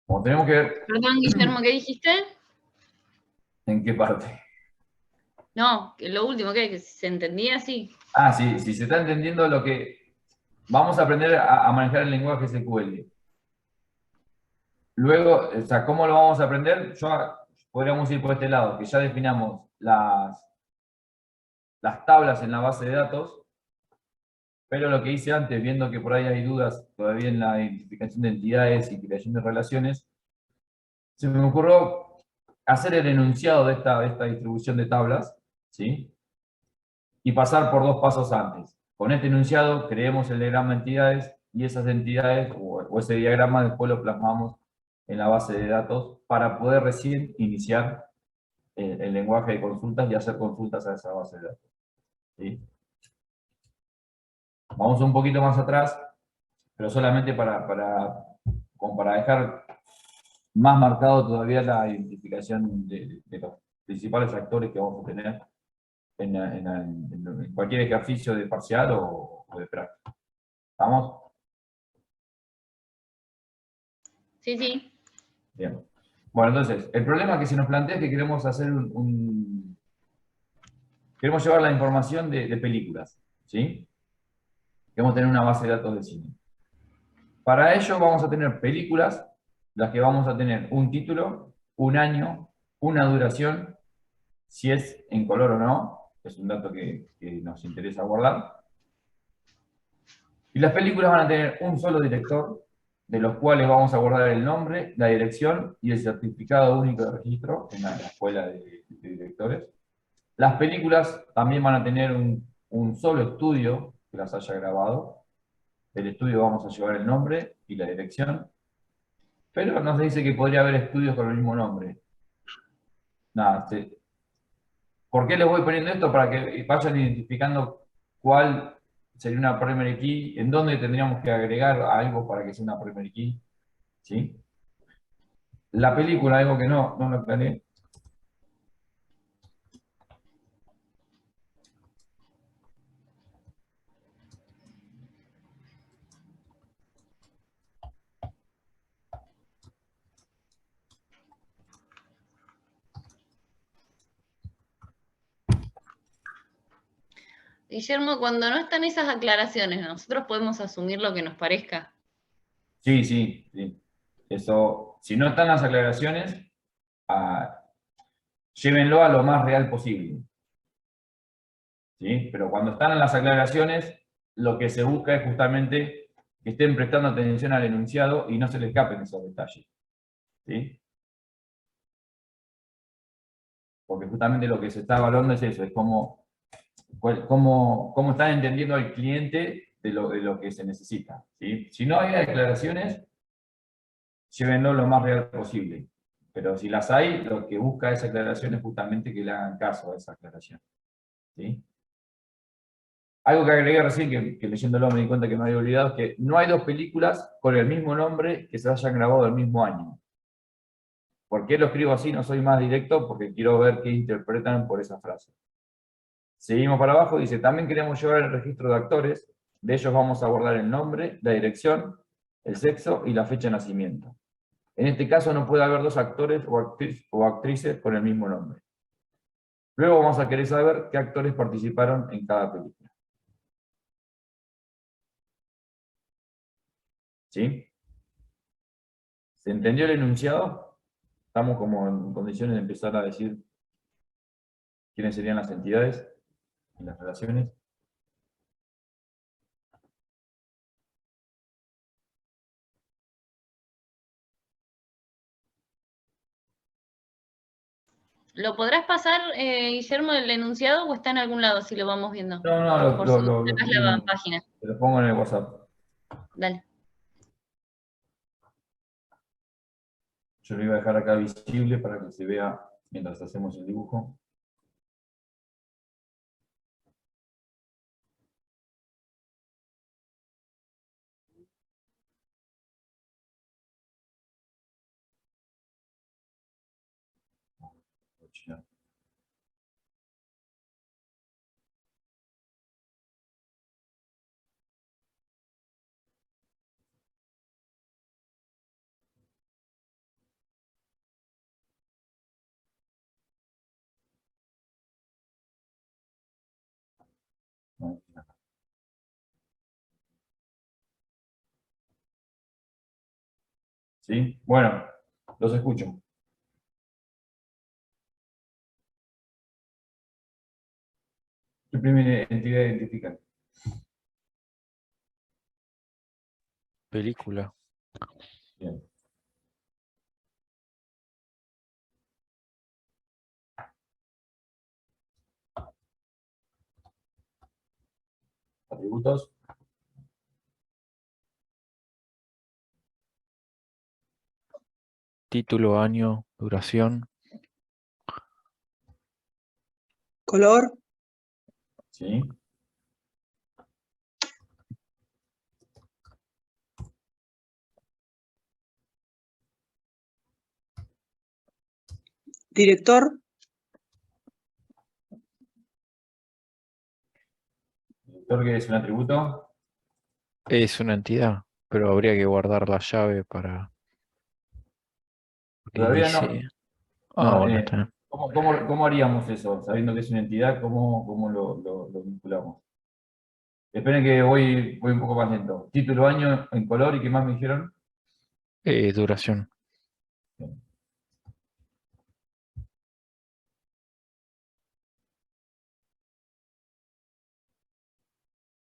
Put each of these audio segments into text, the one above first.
Como tenemos que ver Perdón, Guillermo, ¿qué dijiste? en qué parte. No, que lo último, que se entendía así. Ah, sí, si se está entendiendo lo que... Vamos a aprender a manejar el lenguaje SQL. Luego, o sea, ¿cómo lo vamos a aprender? Podríamos ir por este lado, que ya definamos las tablas en la base de datos, pero lo que hice antes, viendo que por ahí hay dudas todavía en la identificación de entidades y creación de relaciones, se me ocurrió hacer el enunciado de esta distribución de tablas, ¿sí? Y pasar por dos pasos antes. Con este enunciado creemos el diagrama de entidades y esas entidades o ese diagrama después lo plasmamos en la base de datos para poder recién iniciar el lenguaje de consultas y hacer consultas a esa base de datos. ¿Sí? Vamos un poquito más atrás, pero solamente como para dejar más marcado todavía la identificación de los principales actores que vamos a tener en cualquier ejercicio de parcial o de práctica. ¿Estamos? Sí, sí. Bien. Bueno, entonces, el problema que se nos plantea es que queremos hacer queremos llevar la información de películas, ¿sí? Queremos tener una base de datos de cine. Para ello vamos a tener películas, las que vamos a tener un título, un año, una duración, si es en color o no, es un dato que nos interesa guardar. Y las películas van a tener un solo director, de los cuales vamos a guardar el nombre, la dirección y el certificado único de registro en la escuela de directores. Las películas también van a tener un solo estudio que las haya grabado. Del estudio vamos a llevar el nombre y la dirección, pero nos dice que podría haber estudios con el mismo nombre. Nada, ¿por qué les voy poniendo esto? Para que vayan identificando cuál sería una primary key, en dónde tendríamos que agregar algo para que sea una primary key, ¿sí? La película, algo que no lo aclaré. Guillermo, cuando no están esas aclaraciones, nosotros podemos asumir lo que nos parezca. Sí, sí, sí. Eso, si no están las aclaraciones, ah, llévenlo a lo más real posible, ¿sí? Pero cuando están en las aclaraciones, lo que se busca es justamente que estén prestando atención al enunciado y no se les escapen esos detalles, ¿sí? Porque justamente lo que se está evaluando es eso, es cómo están entendiendo al cliente de lo que se necesita, ¿sí? Si no hay aclaraciones, llévenlo lo más real posible. Pero si las hay, lo que busca esa aclaración es justamente que le hagan caso a esa aclaración, ¿sí? Algo que agregué recién, que leyéndolo me di cuenta que me había olvidado, es que no hay dos películas con el mismo nombre que se hayan grabado el mismo año. ¿Por qué lo escribo así? No soy más directo porque quiero ver qué interpretan por esa frase. Seguimos para abajo, dice, también queremos llevar el registro de actores, de ellos vamos a guardar el nombre, la dirección, el sexo y la fecha de nacimiento. En este caso no puede haber dos actores o actrices con el mismo nombre. Luego vamos a querer saber qué actores participaron en cada película. ¿Sí? ¿Se entendió el enunciado? Estamos como en condiciones de empezar a decir quiénes serían las entidades y las relaciones. ¿Lo podrás pasar, Guillermo, el enunciado o está en algún lado si lo vamos viendo? No, no, Por si me lo sacás la estoy, página. te lo pongo en el WhatsApp. Dale. Yo lo iba a dejar acá visible para que se vea mientras hacemos el dibujo. ¿Sí? Bueno, los escucho. ¿Qué primera entidad identifican? Película. Bien. Atributos. Título, año, duración. Color, ¿Sí? director, ¿Director qué es un atributo? Es una entidad, pero habría que guardar la llave para... porque Todavía no. dice... Ah, No, bueno, está bien. ¿cómo haríamos eso? Sabiendo que es una entidad, ¿cómo lo vinculamos? Esperen que voy un poco más lento. Título, año, en color, ¿y qué más me dijeron? Duración.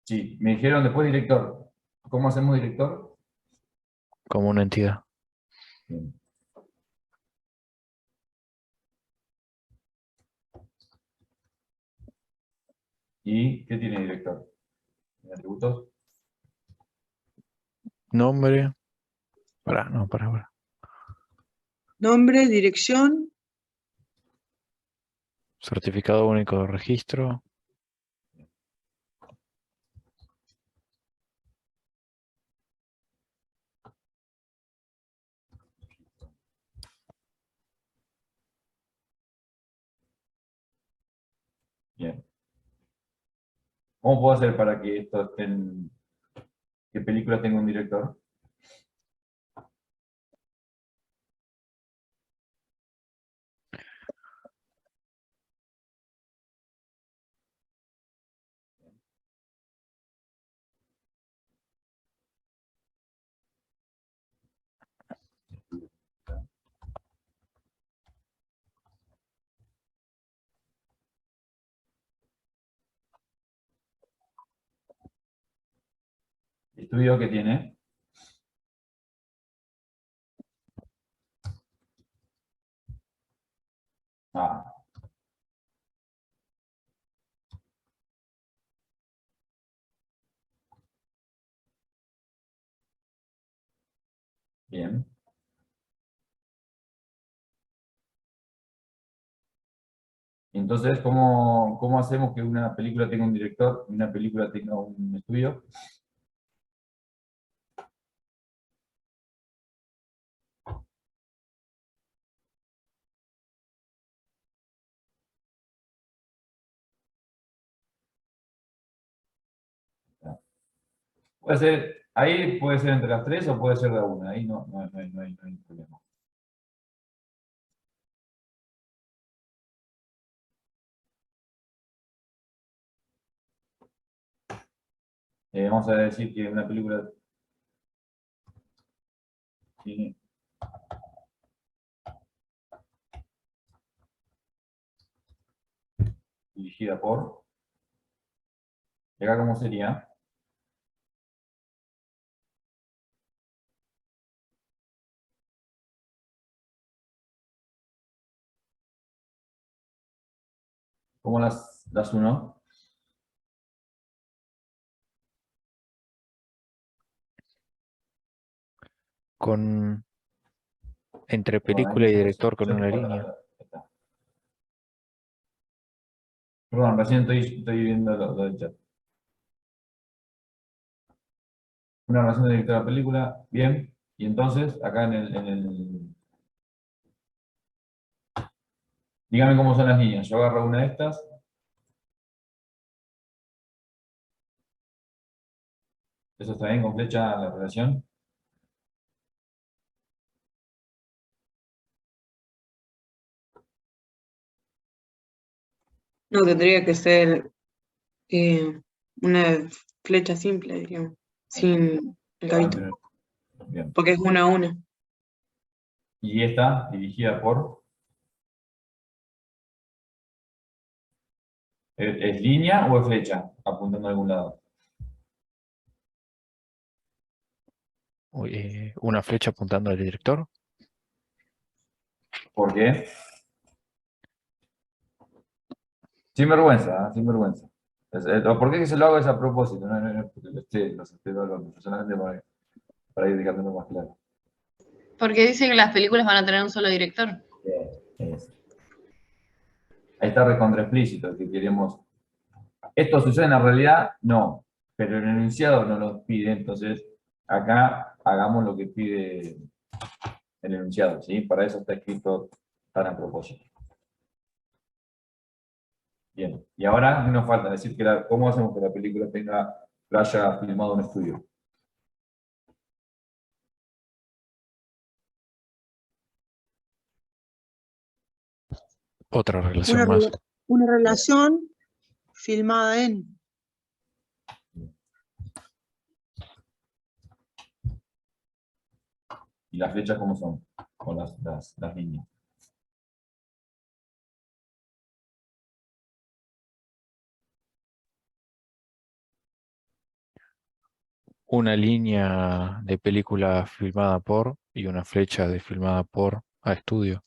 Sí, me dijeron después director. ¿Cómo hacemos director? Como una entidad. Bien. ¿Y qué tiene director? ¿Tiene atributos? Nombre. Para. nombre, dirección, Certificado único de registro. Bien. ¿Cómo puedo hacer para que esto esté en... ¿Qué película tenga un director? ¿Estudio que tiene? Ah, bien. Entonces, ¿cómo hacemos que una película tenga un director y una película tenga un estudio? Puede ser, ahí puede ser entre las tres o puede ser de una, ahí no hay problema. Vamos a decir que una película tiene dirigida por, ¿y acá cómo sería? ¿Cómo las uno? Con... Entre Perdón, película y yo director con te una puedo- línea. ahí está. Perdón, recién estoy viendo lo del chat. Una relación de director de la película, bien. Y entonces, acá dígame cómo son las líneas. Yo agarro una de estas. ¿Eso está bien con flecha la relación? no tendría que ser una flecha simple, diríamos, sin el Ah, cabito, bien. porque es una a una. Y esta, dirigida por... ¿Es línea o es flecha? Apuntando a algún lado. Una flecha apuntando al director. ¿Por qué? Sin vergüenza, sin vergüenza. ¿Por qué se lo hago es a propósito? No es porque los esté evaluando, solamente para ir dejándolo más claro. Porque dice que las películas van a tener un solo director. Es- Ahí está recontra explícito que queremos. ¿Esto sucede en la realidad? No, pero el enunciado no lo pide, entonces acá hagamos lo que pide el enunciado, ¿sí? Para eso está escrito tan a propósito. Bien, y ahora nos falta decir cómo hacemos que la película lo haya filmado un estudio. Otra Una, relación más. una relación filmada en. ¿Y las flechas cómo son? Con las líneas. Una línea de película filmada por y una flecha de filmada por a estudio.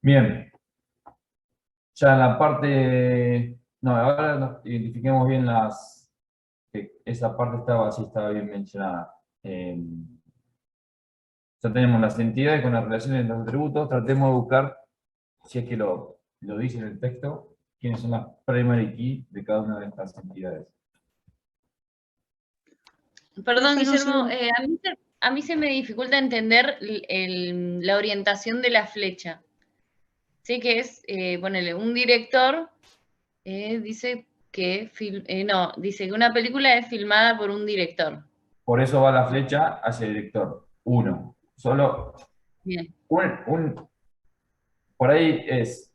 Bien. Ya en la parte... No, ahora identifiquemos bien esa parte estaba bien mencionada. Ya tenemos las entidades con las relaciones entre los atributos. Tratemos de buscar, si es que lo dice en el texto, quiénes son las primary key de cada una de estas entidades. Perdón, Profe, no Guillermo, sé. a mí se me dificulta entender la orientación de la flecha. Sé que es, ponele, un director dice dice que una película es filmada por un director. Por eso va la flecha hacia el director. Uno. Solo Bien, por ahí es.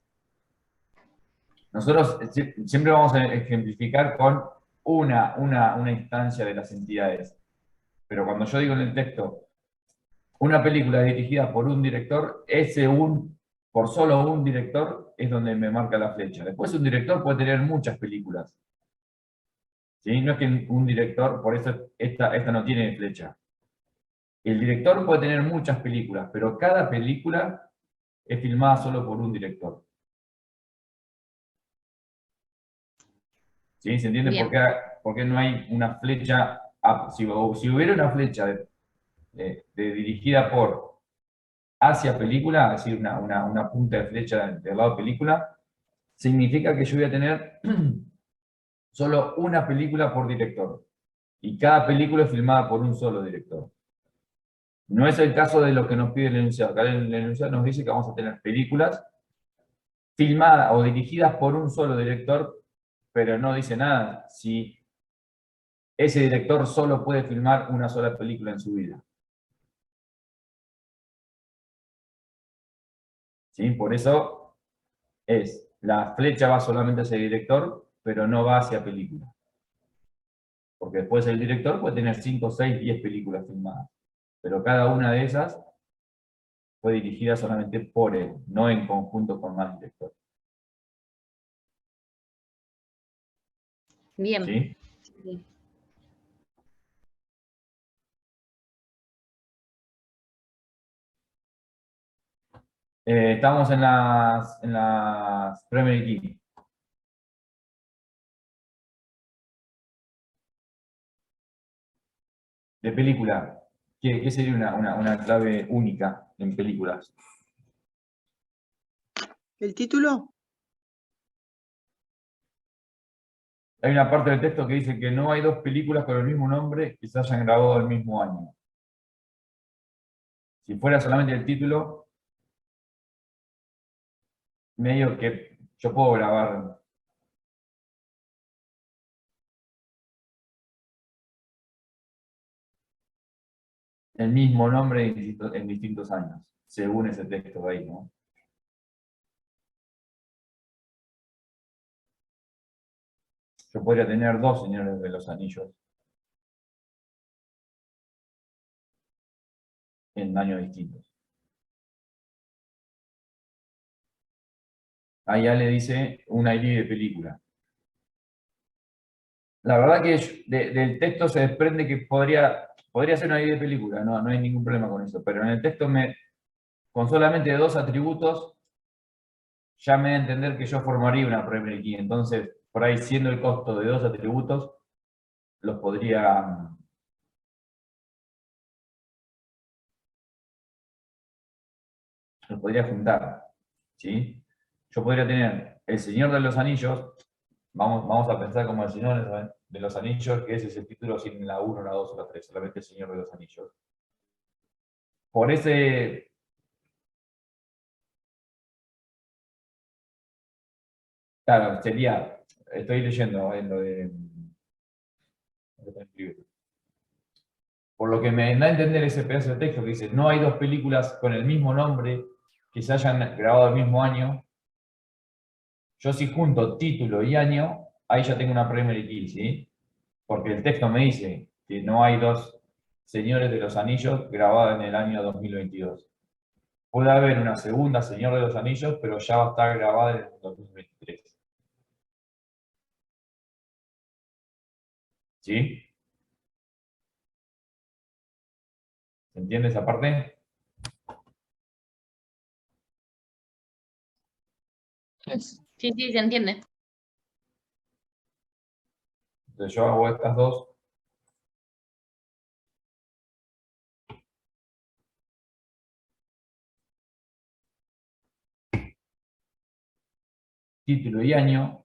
Nosotros siempre vamos a ejemplificar con una instancia de las entidades. Pero cuando yo digo en el texto, una película dirigida por un director, por solo un director, es donde me marca la flecha. Después un director puede tener muchas películas. ¿Sí? No es que un director, por eso esta no tiene flecha. El director puede tener muchas películas, pero cada película es filmada solo por un director. ¿Sí? ¿Se entiende bien. por qué no hay una flecha? Si hubiera una flecha dirigida por hacia película, es decir, una punta de flecha del lado película, significa que yo voy a tener solo una película por director. Y cada película es filmada por un solo director. No es el caso de lo que nos pide el enunciado. Acá el enunciado nos dice que vamos a tener películas filmadas o dirigidas por un solo director, pero no dice nada si ese director solo puede filmar una sola película en su vida. ¿Sí? Por eso la flecha va solamente hacia el director, pero no va hacia película. Porque después el director puede tener 5, 6, 10 películas filmadas. Pero cada una de esas fue dirigida solamente por él, no en conjunto con más directores. Bien. ¿Sí? Sí. Estamos en las Premier League. De película. ¿Qué sería una clave única en películas? ¿El título? Hay una parte del texto que dice que no hay dos películas con el mismo nombre que se hayan grabado el mismo año. Si fuera solamente el título, medio que yo puedo grabar el mismo nombre en distintos años, según ese texto de ahí, ¿no? Yo podría tener dos Señores de los Anillos en años distintos. Ahí ya le dice un ID de película. La verdad que del texto se desprende que podría ser una ID de película, no hay ningún problema con eso, pero en el texto con solamente dos atributos ya me da a entender que yo formaría una primary key. Entonces, por ahí siendo el costo de dos atributos, los podría juntar, ¿sí? Yo podría tener El Señor de los Anillos, vamos a pensar como El Señor de los Anillos, que ese es el título sin la 1, la 2 o la 3, solamente El Señor de los Anillos. Por ese... Claro, sería, estoy leyendo en lo de... Por lo que me da a entender ese pedazo de texto que dice, no hay dos películas con el mismo nombre que se hayan grabado el mismo año. Yo si junto título y año, ahí ya tengo una primary key, ¿sí? Porque el texto me dice que no hay dos Señores de los Anillos grabados en el año 2022. Puede haber una segunda Señor de los Anillos, pero ya va a estar grabada en el 2023. ¿Sí? ¿Se entiende esa parte? Sí, sí, se entiende. Entonces yo hago estas dos. Título y año.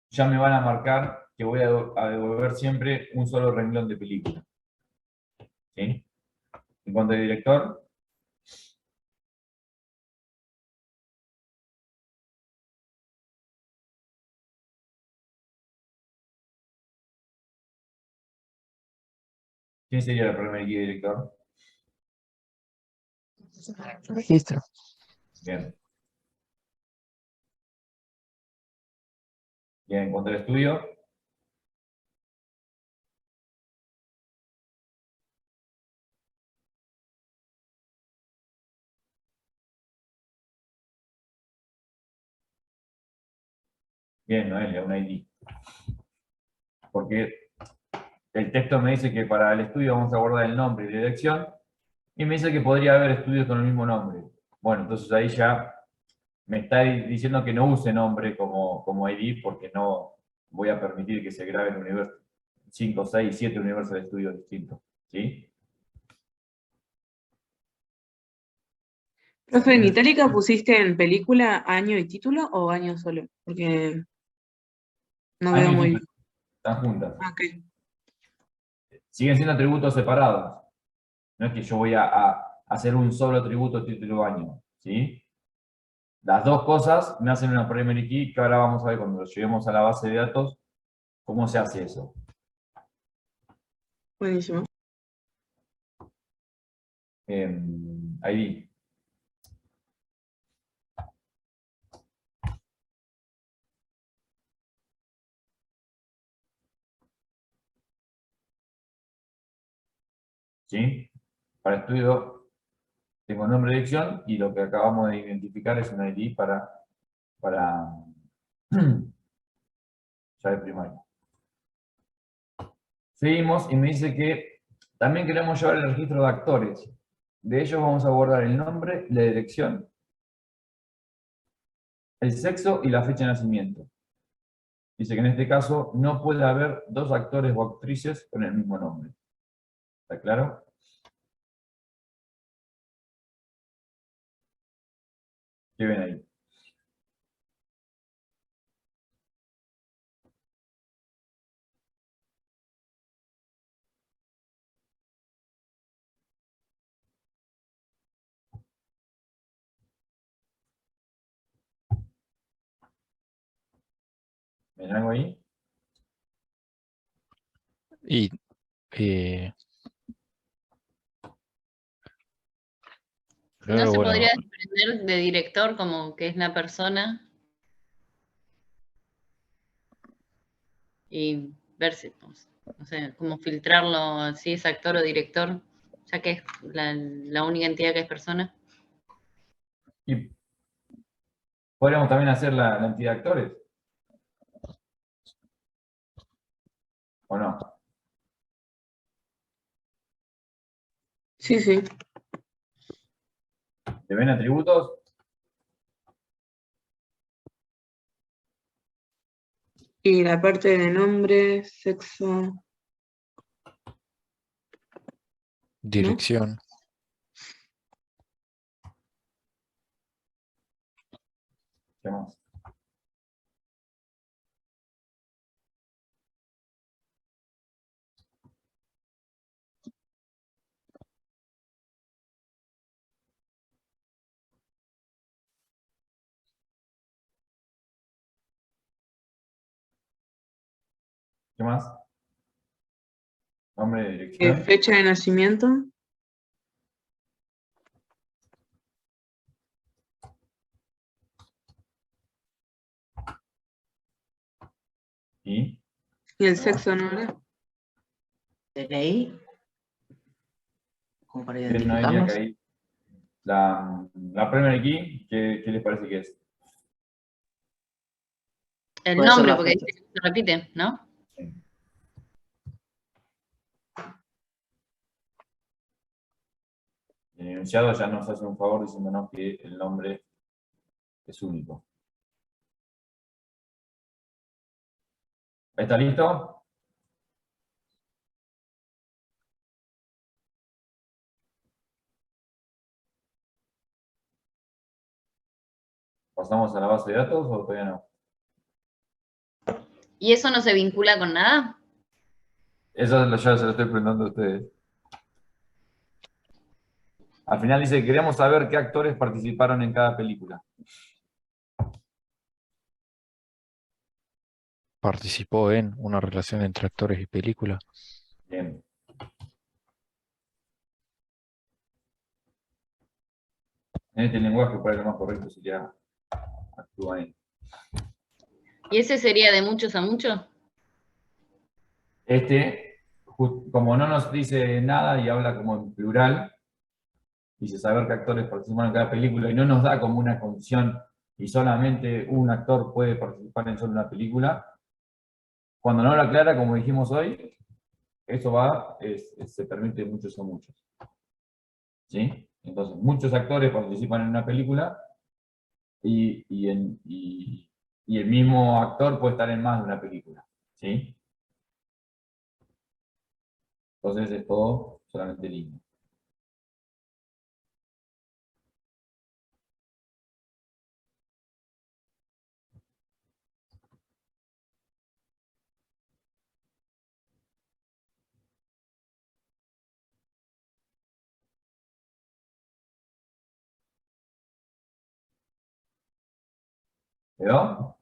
Ya me van a marcar que voy a devolver siempre un solo renglón de película. ¿Sí? En cuanto al director, ¿quién sería el primer guía director? Registro. Bien. Bien, en cuanto al estudio, bien, Noelia, un ID. Porque el texto me dice que para el estudio vamos a guardar el nombre y la dirección, y me dice que podría haber estudios con el mismo nombre. Bueno, entonces ahí ya me está diciendo que no use nombre como ID, porque no voy a permitir que se graben 5, 6, 7 Universal Studios distintos. ¿Sí? Profe, ¿en Itálica pusiste en película año y título o año solo? Porque no veo Año y muy título bien. están juntas. Ok. Siguen siendo atributos separados. No es que yo voy a hacer un solo atributo título año. ¿Sí? Las dos cosas me hacen una primary key, que ahora vamos a ver cuando lo lleguemos a la base de datos, cómo se hace eso. Buenísimo. ID. ¿Sí? Para estudio tengo nombre de dirección y lo que acabamos de identificar es un ID para llave primaria. Seguimos y me dice que también queremos llevar el registro de actores. De ellos vamos a guardar el nombre, la dirección, el sexo y la fecha de nacimiento. Dice que en este caso no puede haber dos actores o actrices con el mismo nombre. ¿Está claro? ¿Qué ven ahí? ¿Ven algo ahí? Y No claro, se bueno, podría desprender de director como que es la persona y ver si, no sé, cómo filtrarlo, si es actor o director, ya que es la única entidad que es persona. Y podríamos también hacer la entidad de actores. ¿O no? Sí, sí. ¿Te ven atributos? Y la parte de nombre, sexo, dirección. ¿Qué más? ¿Qué más? Nombre, dirección. fecha de nacimiento, Y y el sexo, ¿no era? DNI, como para no diría que identificarnos. ahí. La primera key, ¿qué les parece que es? El Puede ser nombre, la porque fecha. se repite, ¿no? El enunciado ya nos hace un favor diciéndonos que el nombre es único. ¿Está listo? ¿Pasamos a la base de datos o todavía no? ¿Y eso no se vincula con nada? Eso ya se lo estoy preguntando a ustedes. Al final dice, queremos saber qué actores participaron en cada película. Participó en una relación entre actores y película. Bien. En este lenguaje, por ahí lo más correcto sería actúa en. ¿Y ese sería de muchos a muchos? Como no nos dice nada y habla como en plural, dice saber qué actores participan en cada película y no nos da como una condición y solamente un actor puede participar en solo una película. Cuando no lo aclara, como dijimos hoy, eso se permite muchos o muchos. ¿Sí? Entonces, muchos actores participan en una película y el mismo actor puede estar en más de una película. ¿Sí? Entonces es todo solamente línea. ¿Quedó?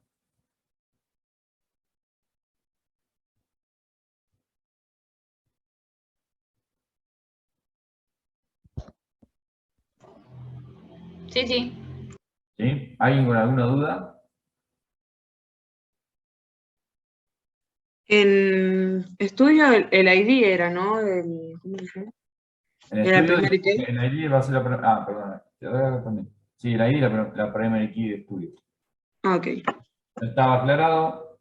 Sí, sí. ¿Sí? ¿Alguien con alguna duda? En estudio el ID era, ¿no? ¿Cómo se llama? En ¿Era el estudio, primer ID? en ID va a ser perdón. Te voy a responder. Sí, la ID la primary key de estudio. Ah, ok. No estaba aclarado,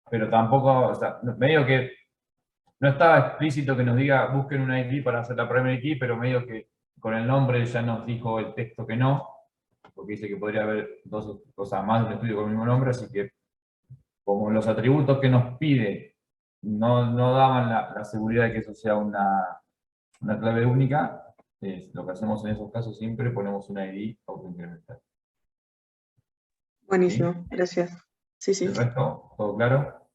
pero tampoco, o sea, medio que no estaba explícito que nos diga busquen una ID para hacer la primary key, pero medio que con el nombre ya nos dijo el texto que no, porque dice que podría haber dos cosas más de un estudio con el mismo nombre, así que como los atributos que nos pide no daban la seguridad de que eso sea una clave única, lo que hacemos en esos casos siempre ponemos una ID autoincremental. Buenísimo, gracias. Sí, sí. ¿El resto? ¿Todo claro?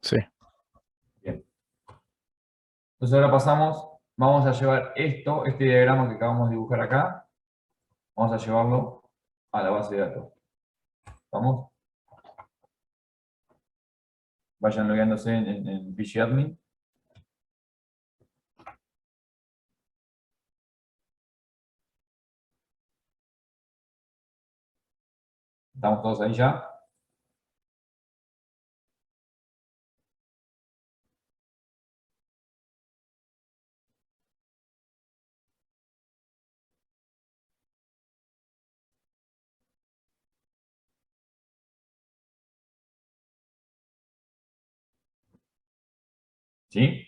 Sí. Bien. Entonces ahora vamos a llevar este diagrama que acabamos de dibujar acá, vamos a llevarlo a la base de datos. ¿Vamos? Vayan logueándose en PGAdmin. ¿Estamos todos ahí ya? ¿Sí?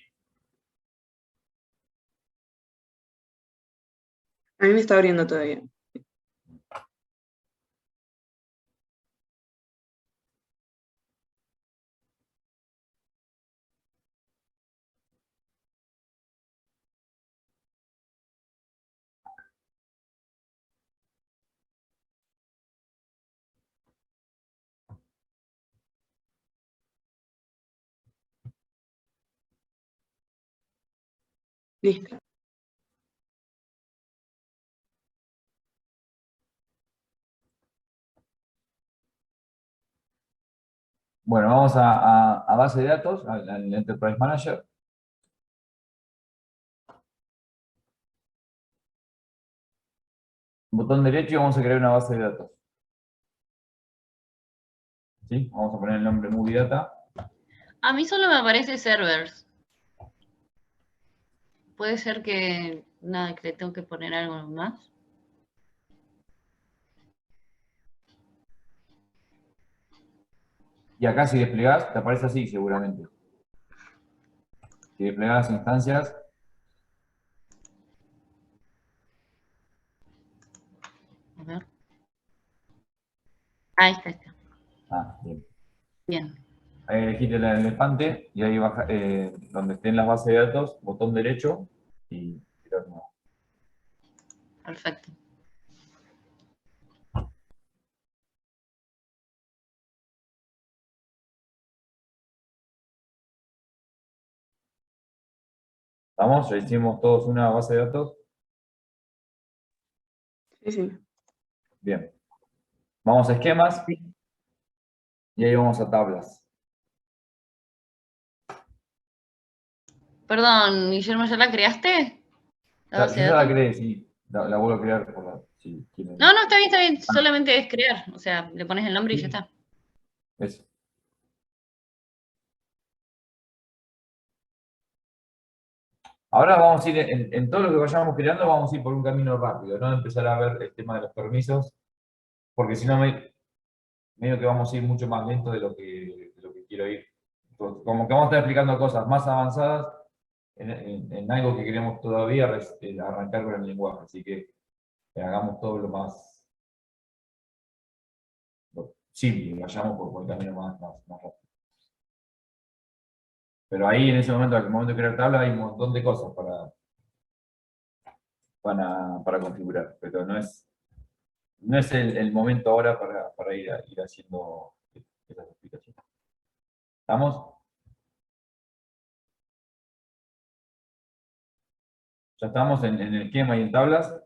A mí me está abriendo todavía. Listo. Bueno, vamos a base de datos, al Enterprise Manager. Botón derecho y vamos a crear una base de datos. ¿Sí? Vamos a poner el nombre Movie Data. A mí solo me aparece servers. Puede ser que, nada, que le tengo que poner algo más. Y acá si desplegás, te aparece así seguramente. Si desplegás las instancias, A ver. Ahí está, está. bien. Bien. Ahí elegiste el elefante y ahí baja, donde estén las bases de datos, botón derecho y crear nuevo. Perfecto. ¿Estamos? Ya hicimos todos una base de datos. Sí, sí. Bien. Vamos a esquemas y ahí vamos a tablas. Perdón, Guillermo, ¿ya la creaste? ¿La Ya, base yo de ya la datos? creé, sí. La vuelvo a crear si quieren. No, no, está bien, está bien. Solamente es crear. O sea, le pones el nombre y ya Sí. está. Eso. Ahora vamos a ir, en todo lo que vayamos creando, vamos a ir por un camino rápido, no empezar a ver el tema de los permisos, porque si no, medio que vamos a ir mucho más lento de lo que quiero ir. Entonces, como que vamos a estar explicando cosas más avanzadas en algo que queremos todavía arrancar con el lenguaje, así que hagamos todo lo más simple, vayamos por el camino más rápido. Pero ahí en ese momento, al momento de crear tabla, hay un montón de cosas para configurar, pero no es el momento ahora para ir haciendo esas explicaciones. ¿Estamos? ¿Ya estamos en el esquema y en tablas?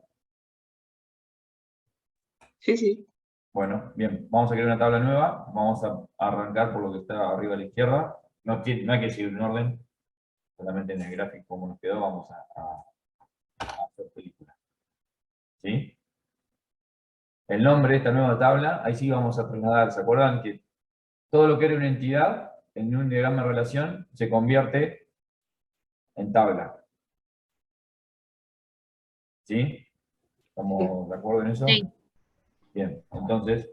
Sí, sí. Bueno, bien, vamos a crear una tabla nueva, vamos a arrancar por lo que está arriba a la izquierda, no hay que seguir un orden, solamente en el gráfico como nos quedó vamos a hacer película. ¿Sí? El nombre de esta nueva tabla, ahí sí vamos a trasladar, ¿se acuerdan que todo lo que era una entidad en un diagrama de relación se convierte en tabla? ¿Sí? ¿Estamos de acuerdo en eso? Sí. Bien, entonces,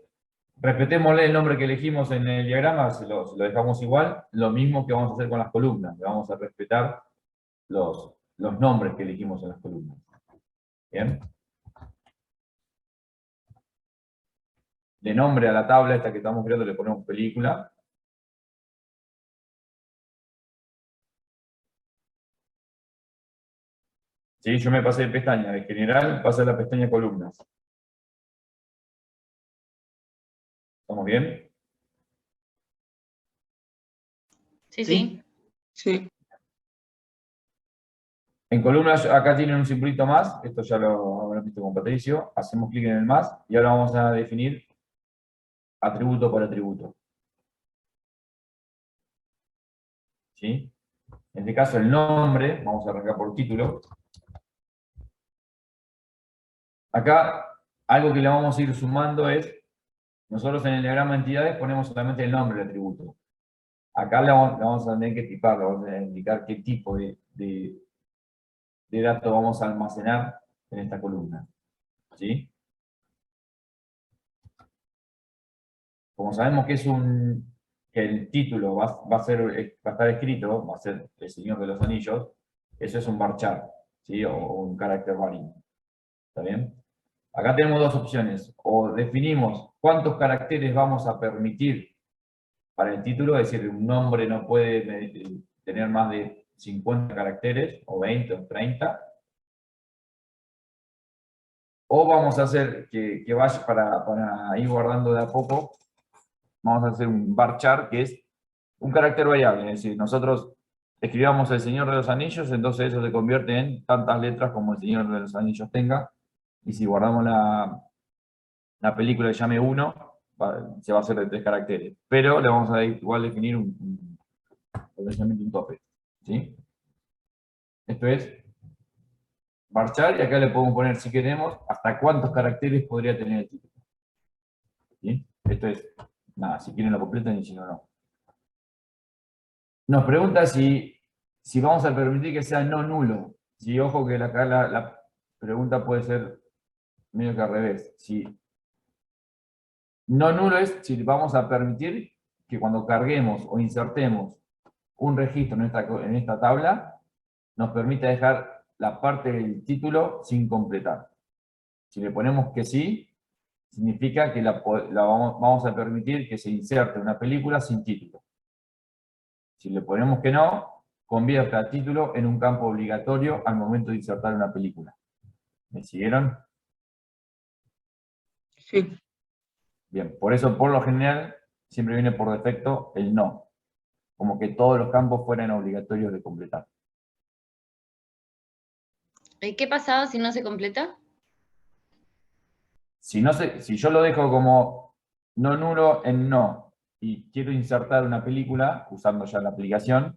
respetémosle el nombre que elegimos en el diagrama, se lo dejamos igual, lo mismo que vamos a hacer con las columnas, le vamos a respetar los nombres que elegimos en las columnas. Bien. De nombre a la tabla esta que estamos creando le ponemos película. ¿Sí? Yo me pasé de pestaña, de general pasé a la pestaña columnas. ¿Estamos bien? Sí, Sí. sí. Sí. En columna acá tienen un simbolito más, esto ya lo habrán visto con Patricio, hacemos clic en el más y ahora vamos a definir atributo por atributo. ¿Sí? En este caso el nombre, vamos a arrancar por título. Acá algo que le vamos a ir sumando es, nosotros en el diagrama de entidades ponemos solamente el nombre del atributo. Acá le vamos a tener que tipar, le vamos a indicar qué tipo de datos vamos a almacenar en esta columna. ¿Sí? Como sabemos que que el título va a estar escrito, va a ser El Señor de los Anillos, eso es un varchar, ¿sí? O un carácter variable. ¿Está bien? Acá tenemos dos opciones. O definimos cuántos caracteres vamos a permitir para el título, es decir, un nombre no puede tener más de 50 caracteres, o 20 o 30. O vamos a hacer que vaya para ir guardando de a poco, vamos a hacer un varchar, que es un carácter variable, es decir, nosotros escribamos El Señor de los Anillos, entonces eso se convierte en tantas letras como El Señor de los Anillos tenga, y si guardamos la película que llame 1, se va a hacer de 3 caracteres, pero le vamos a igual definir un tope, ¿sí? Esto es varchar, y acá le podemos poner, si queremos, hasta cuántos caracteres podría tener el título. ¿Sí? Esto es, nada, si quieren lo completan y si no, no. Nos pregunta si vamos a permitir que sea no nulo. Si, ojo que acá la pregunta puede ser medio que al revés. Si no nulo es si vamos a permitir que cuando carguemos o insertemos un registro en esta tabla, nos permita dejar la parte del título sin completar. Si le ponemos que sí, significa que vamos a permitir que se inserte una película sin título. Si le ponemos que no, convierta el título en un campo obligatorio al momento de insertar una película. ¿Me siguieron? Sí. Bien, por eso por lo general siempre viene por defecto el no. Como que todos los campos fueran obligatorios de completar. ¿Y qué pasaba si no se completa? Si yo lo dejo como no nulo en no, y quiero insertar una película, usando ya la aplicación,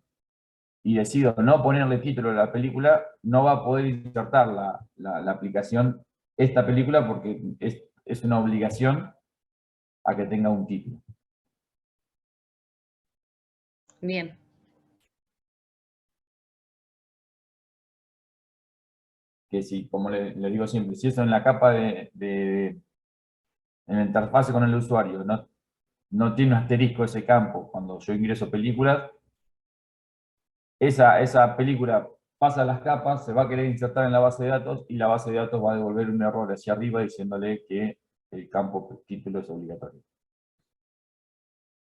y decido no ponerle título a la película, no va a poder insertar la aplicación esta película porque es una obligación a que tenga un título. Bien. Que si, como le digo siempre, si eso en la capa en la interfase con el usuario no tiene un asterisco ese campo cuando yo ingreso películas, esa película pasa las capas, se va a querer insertar en la base de datos y la base de datos va a devolver un error hacia arriba diciéndole que el campo título es obligatorio.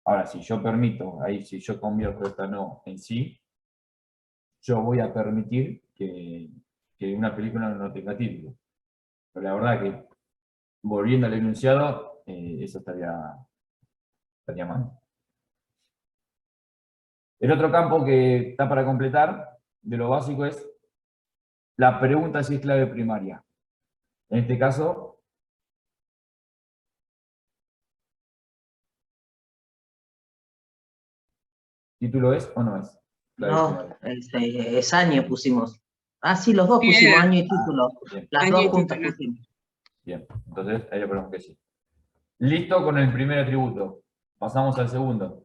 Ahora, si yo permito, ahí si yo convierto esta no en sí, yo voy a permitir que una película no tenga título. Pero la verdad que, volviendo al enunciado, eso estaría mal. El otro campo que está para completar, de lo básico, es la pregunta si es clave primaria. En este caso, ¿título es o no es? Clave No, primaria. es año pusimos. Ah, sí, los dos Bien. pusimos año y título. Bien, Las Año dos y juntas título. pusimos. bien. Entonces, ahí le ponemos que sí. Listo con el primer atributo. Pasamos al segundo.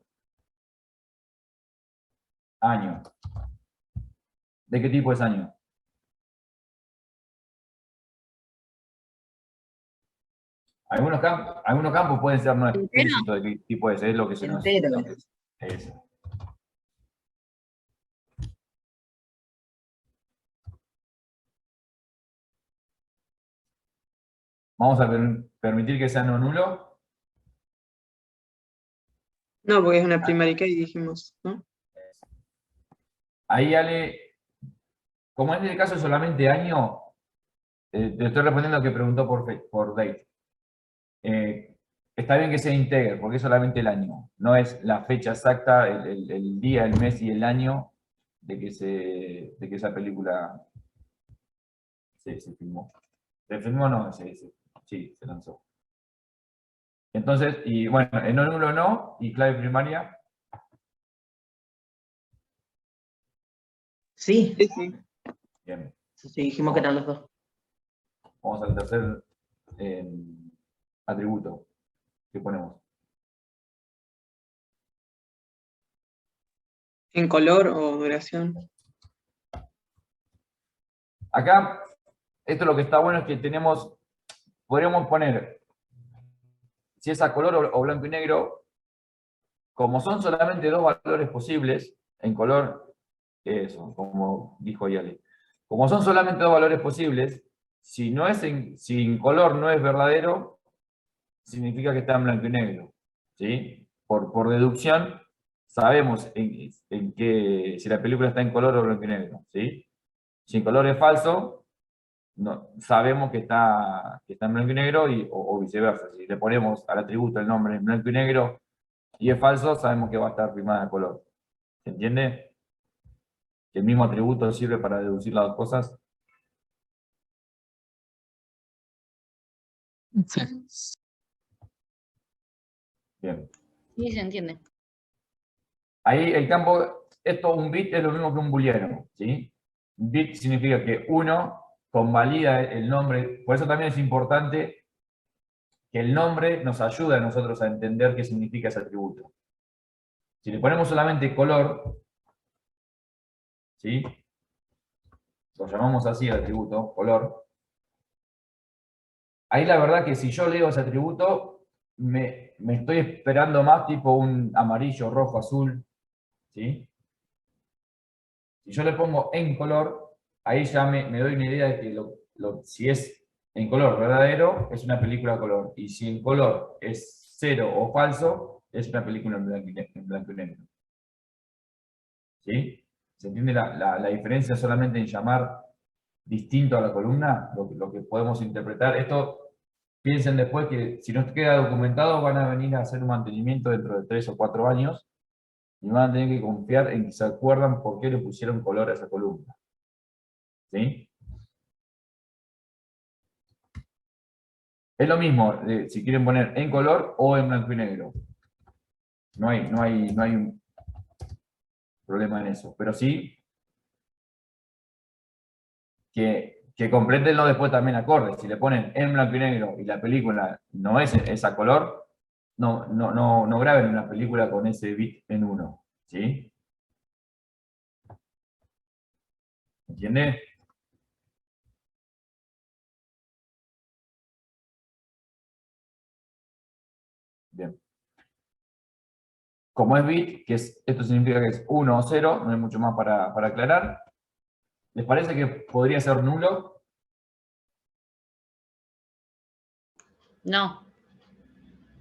Año. ¿De qué tipo es año? Algunos campos pueden ser no explícitos de qué tipo es lo que se nos... Entero. Eso. Vamos a permitir que sea no nulo. No, porque es una primaria y dijimos, ¿no? Ahí, Ale, como en este caso es solamente año, te estoy respondiendo a que preguntó por date. Está bien que sea integer, porque es solamente el año. No es la fecha exacta, el día, el mes y el año de que esa película se filmó. Se filmó, no, sí, se lanzó. Entonces, y bueno, en no nulo no, y clave primaria, Sí, Sí, sí. bien. sí, dijimos que eran los dos. Vamos al tercer atributo que ponemos. En color o duración. Acá, esto lo que está bueno es que tenemos, podríamos poner, si es a color o blanco y negro, como son solamente dos valores posibles, en color, eso, como dijo Yale. Como son solamente dos valores posibles, si en color no es verdadero, significa que está en blanco y negro. ¿Sí? Por deducción, sabemos si la película está en color o blanco y negro. ¿Sí? Si en color es falso, no, sabemos que está en blanco y negro o viceversa. Si le ponemos al atributo el nombre en blanco y negro y es falso, sabemos que va a estar firmada en color. ¿Se entiende? Que el mismo atributo sirve para deducir las dos cosas. Bien. Sí, se entiende. Ahí el campo, un bit es lo mismo que un booleano, ¿sí? Bit significa que uno convalida el nombre, por eso también es importante que el nombre nos ayude a nosotros a entender qué significa ese atributo. Si le ponemos solamente color, ¿sí? Lo llamamos así el atributo, color. Ahí la verdad que si yo leo ese atributo, me estoy esperando más tipo un amarillo, rojo, azul, ¿sí? Si yo le pongo en color, ahí ya me doy una idea de que si es en color verdadero, es una película a color. Y si en color es cero o falso, es una película en blanco y negro. ¿Sí? ¿Se entiende la diferencia solamente en llamar distinto a la columna? Lo que podemos interpretar. Esto, piensen después que si no queda documentado, van a venir a hacer un mantenimiento dentro de 3 o 4 años y van a tener que confiar en que se acuerdan por qué le pusieron color a esa columna. ¿Sí? Es lo mismo si quieren poner en color o en blanco y negro. No hay un problema en eso. Pero sí que comprendenlo después también acorde. Si le ponen en blanco y negro y la película no es a color, no graben una película con ese bit en 1. ¿Sí? ¿Entiende? Bien. Como es bit, esto significa que es 1 o 0, no hay mucho más para aclarar. ¿Les parece que podría ser nulo? No.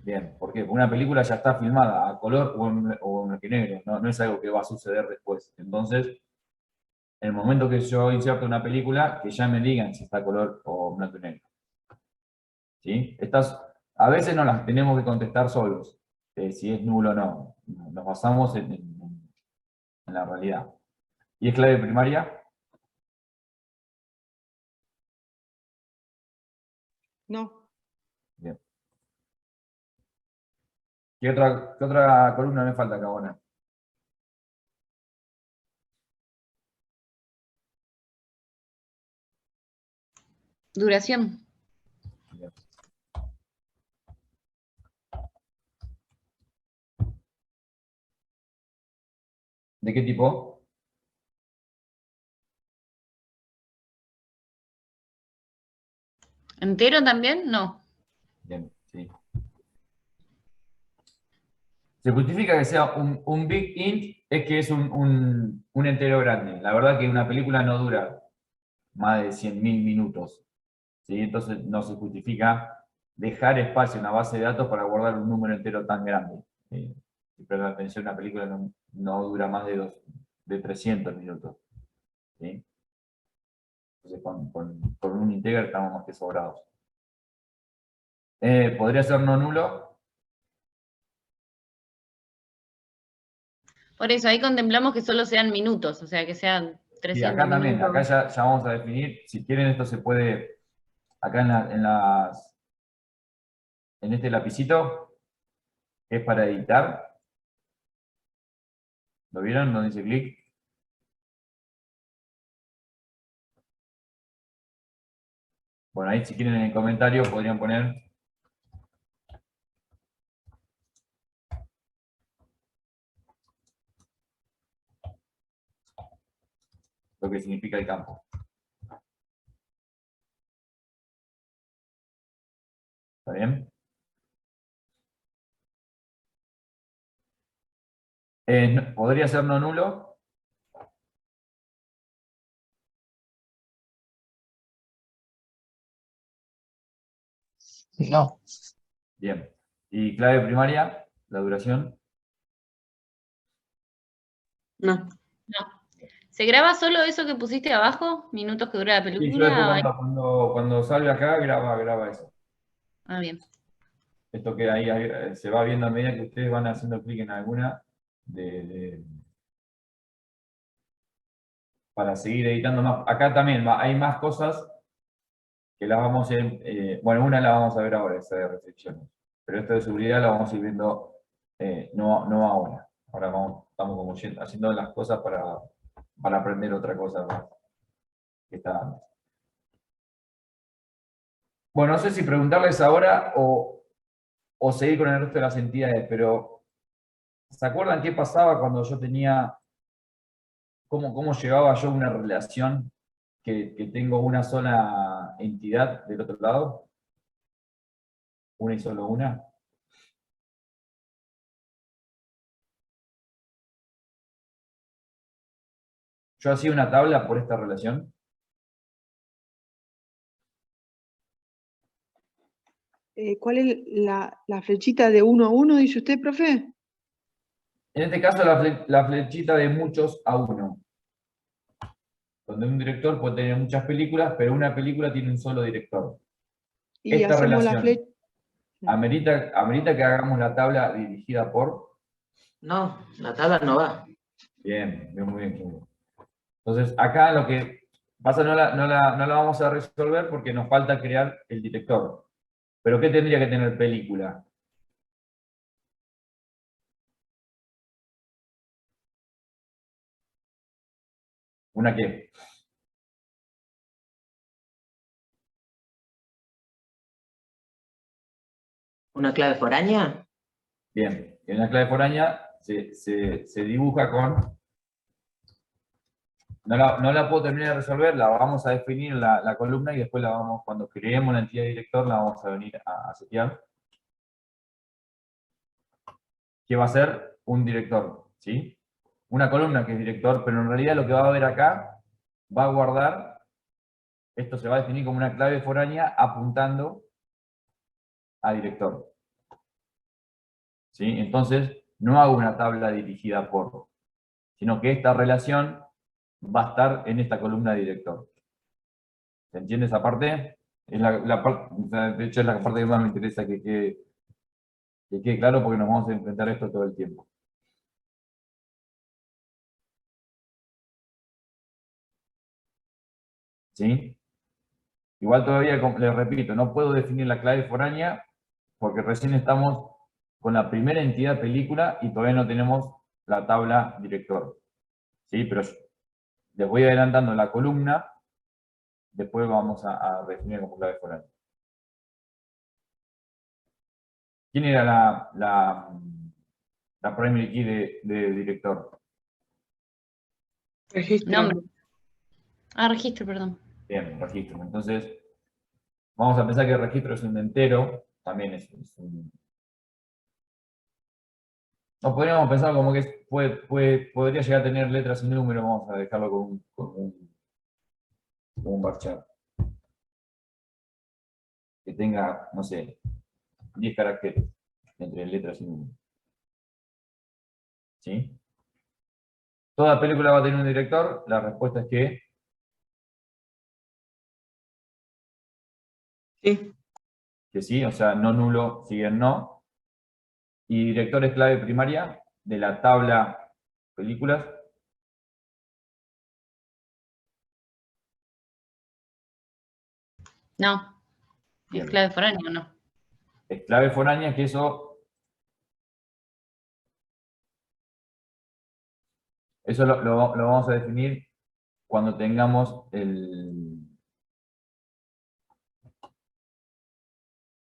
Bien, ¿por qué? Porque una película ya está filmada a color o en blanco y negro, no es algo que va a suceder después. Entonces, en el momento que yo inserto una película, que ya me digan si está a color o blanco y negro. ¿Sí? A veces no las tenemos que contestar solos, si es nulo o no. Nos basamos en la realidad. ¿Y es clave primaria? No. Bien. ¿Qué otra columna me falta acá, Bona? Duración. Bien. ¿De qué tipo? ¿Entero también? No. Bien, sí. Se justifica que sea un big int, es que es un entero grande. La verdad que una película no dura más de 100.000 minutos. ¿Sí? Entonces no se justifica dejar espacio en la base de datos para guardar un número entero tan grande. Si prestan atención, una película no dura más de 300 minutos. ¿Sí? Entonces con un integer estamos más que sobrados. ¿Podría ser no nulo? Por eso, ahí contemplamos que solo sean minutos, o sea, que sean 300 acá también, minutos. acá ya vamos a definir, si quieren esto se puede, acá en este lapicito, que es para editar, ¿lo vieron? Donde dice clic. Bueno, ahí si quieren en el comentario podrían poner lo que significa el campo. ¿Está bien? Podría ser no nulo. No, Bien. ¿Y clave primaria? La duración. No. ¿Se graba solo eso que pusiste abajo? ¿Minutos que dura la Sí, yo después película? cuando salga acá, graba eso. Ah, bien. Esto queda ahí, se va viendo a medida que ustedes van haciendo clic en alguna para seguir editando más. Acá también hay más cosas que las vamos a ir, bueno, una la vamos a ver ahora, esa de restricciones. Pero esto de seguridad la vamos a ir viendo no ahora. Ahora estamos como haciendo las cosas para aprender otra cosa más que está antes. Bueno, no sé si preguntarles ahora o seguir con el resto de las entidades, pero ¿se acuerdan qué pasaba cuando yo tenía, cómo llevaba yo una relación que tengo una sola entidad del otro lado? Una y solo una. Yo hacía una tabla por esta relación. ¿Cuál es la flechita de 1 a 1, dice usted, profe? En este caso, la flechita de muchos a uno. Donde un director puede tener muchas películas, pero una película tiene un solo director. Y Esta hacemos la relación, flecha. ¿amerita que hagamos la tabla dirigida por? No, la tabla no va. Bien, muy bien. Entonces, acá lo que pasa no la vamos a resolver porque nos falta crear el director. ¿Pero qué tendría que tener película? ¿Una qué? ¿Una clave foránea? Bien, en la clave foránea se dibuja con... No la puedo terminar de resolver, la vamos a definir la columna y después cuando creemos la entidad director, la vamos a venir a setear. ¿Qué va a ser? Un director, ¿sí? Una columna que es director, pero en realidad lo que va a haber acá va a guardar, esto se va a definir como una clave foránea apuntando a director. ¿Sí? Entonces, no hago una tabla dirigida por, sino que esta relación va a estar en esta columna director. ¿Se entiende esa parte? Es de hecho, es la parte que más me interesa que quede claro porque nos vamos a enfrentar a esto todo el tiempo. ¿Sí? Igual todavía, les repito, no puedo definir la clave foránea porque recién estamos con la primera entidad película y todavía no tenemos la tabla director. ¿Sí? Pero les voy adelantando la columna, después vamos a definir como clave foránea. ¿Quién era la primary key de director? Registro. Nombre. Ah, registro, perdón. Bien, registro. Entonces, vamos a pensar que el registro es un entero, también es un... No podríamos pensar como que podría llegar a tener letras y números, vamos a dejarlo con un varchar. Que tenga, no sé, 10 caracteres entre letras y números. ¿Sí? ¿Toda película va a tener un director? La respuesta es Sí. que sí, o sea, no nulo, sigue en no. Y director es clave primaria de la tabla películas. No. Bien. ¿Es clave foránea o no? Es clave foránea, que eso lo vamos a definir cuando tengamos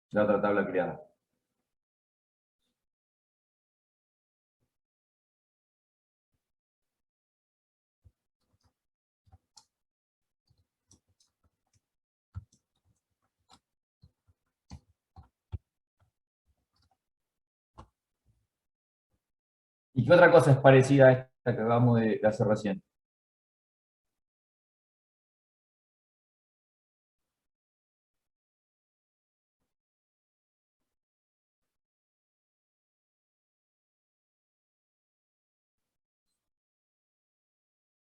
la otra tabla creada. ¿Y qué otra cosa es parecida a esta que acabamos de hacer recién?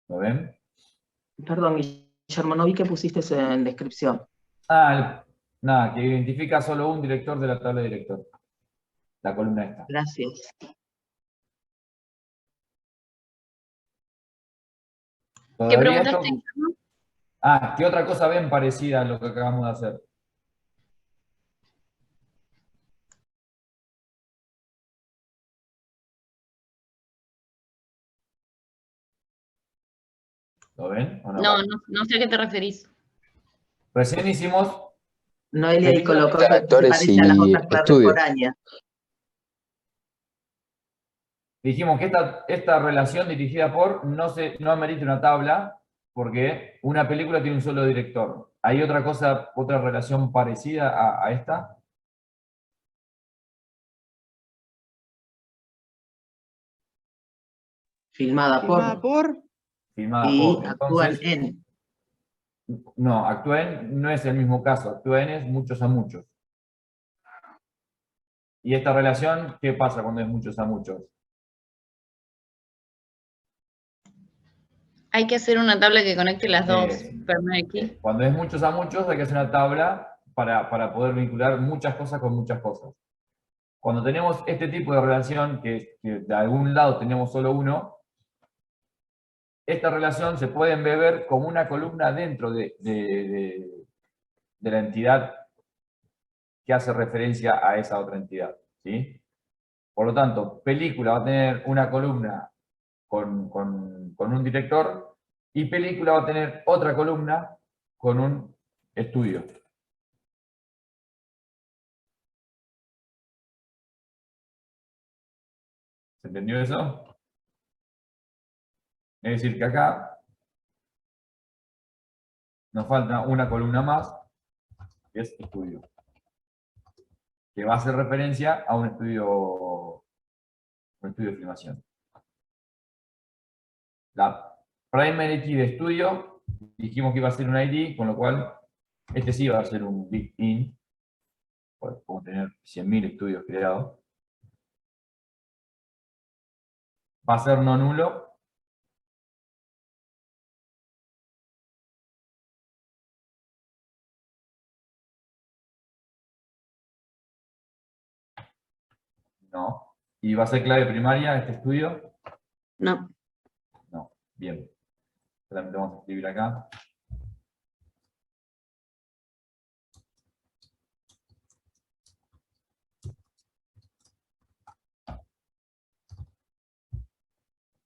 ¿Lo ven? Perdón, Guillermo, no vi que pusiste en descripción. Nada, que identifica solo un director de la tabla de director. La columna esta. Gracias. ¿Qué Todavía preguntaste? esto- ¿qué otra cosa ven parecida a lo que acabamos de hacer? ¿Lo ven o no? No sé a qué te referís. Recién hicimos, Noelia ahí Película colocó de que se actores parece a las y otras claves estudio. foráneas. dijimos que esta relación dirigida por no amerita una tabla, porque una película tiene un solo director. ¿Hay otra cosa, otra relación parecida a esta? Filmada Filmada por por. Filmada y por. actúan Entonces, en. no, actúen no es el mismo caso, actúen es muchos a muchos. ¿Y esta relación qué pasa cuando es muchos a muchos? Hay que hacer una tabla que conecte las dos. Cuando es muchos a muchos hay que hacer una tabla para poder vincular muchas cosas con muchas cosas. Cuando tenemos este tipo de relación, que de algún lado tenemos solo uno, esta relación se puede embeber como una columna dentro de la entidad que hace referencia a esa otra entidad, ¿sí? Por lo tanto, película va a tener una columna con un director y película va a tener otra columna con un estudio. ¿Se entendió eso? Es decir, que acá nos falta una columna más, que es estudio, que va a hacer referencia a un estudio de filmación. La primary key de estudio, dijimos que iba a ser un ID, con lo cual este sí va a ser un big in, podemos tener 100.000 estudios creados. Va a ser no nulo. No. ¿Y va a ser clave primaria este estudio? No. No. Bien. Solamente vamos a escribir acá.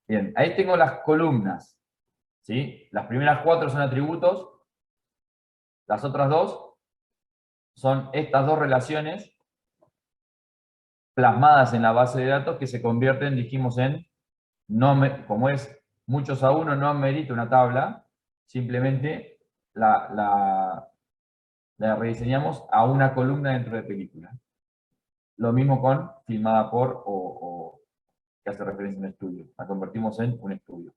Bien, ahí tengo las columnas, ¿sí? Las primeras 4 son atributos, las otras 2 son estas dos relaciones plasmadas en la base de datos que se convierten, dijimos, en, como es muchos a uno, no amerita una tabla, simplemente la rediseñamos a una columna dentro de película. Lo mismo con filmada por o que hace referencia a un estudio. La convertimos en un estudio.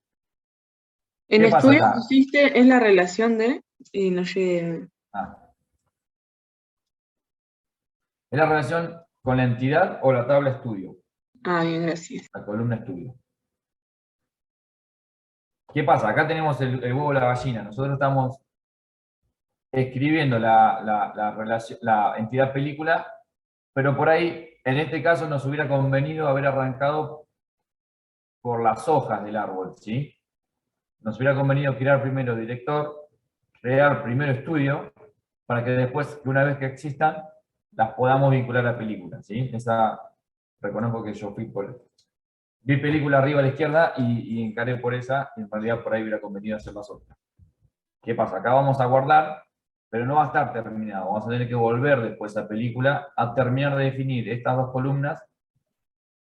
En ¿Qué pasa estudio acá? pusiste es la relación de, y no llegué. Es la relación con la entidad o la tabla estudio. Bien, gracias. La columna estudio. ¿Qué pasa? Acá tenemos el huevo o la gallina. Nosotros estamos escribiendo la entidad película, pero por ahí, en este caso, nos hubiera convenido haber arrancado por las hojas del árbol, ¿sí? Nos hubiera convenido crear primero director, crear primero estudio, para que después, una vez que existan, las podamos vincular a películas, ¿sí? Reconozco que yo vi película arriba a la izquierda y encaré por esa, y en realidad por ahí hubiera convenido hacer las otras. ¿Qué pasa? Acá vamos a guardar, pero no va a estar terminado. Vamos a tener que volver después a película a terminar de definir estas dos columnas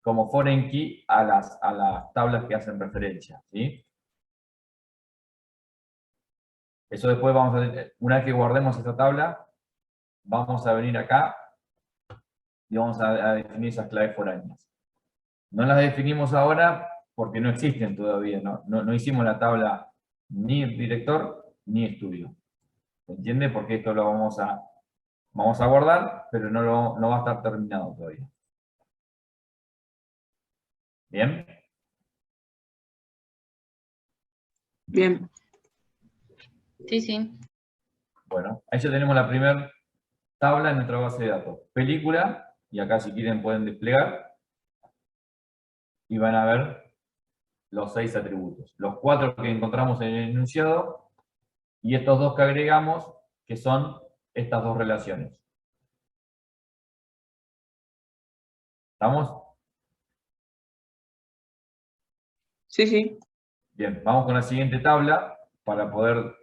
como foreign key a las tablas que hacen referencia, ¿sí? Eso después una vez que guardemos esta tabla, vamos a venir acá y vamos a definir esas claves foráneas. No las definimos ahora porque no existen todavía, no hicimos la tabla ni director ni estudio. ¿Se entiende? Porque esto lo vamos a guardar, pero no va a estar terminado todavía. ¿Bien? Bien. Sí, sí. Bueno, ahí ya tenemos la primera tabla en nuestra base de datos. Película, y acá si quieren pueden desplegar, y van a ver los 6 atributos. Los 4 que encontramos en el enunciado, y estos 2 que agregamos, que son estas 2 relaciones. ¿Estamos? Sí, sí. Bien, vamos con la siguiente tabla para poder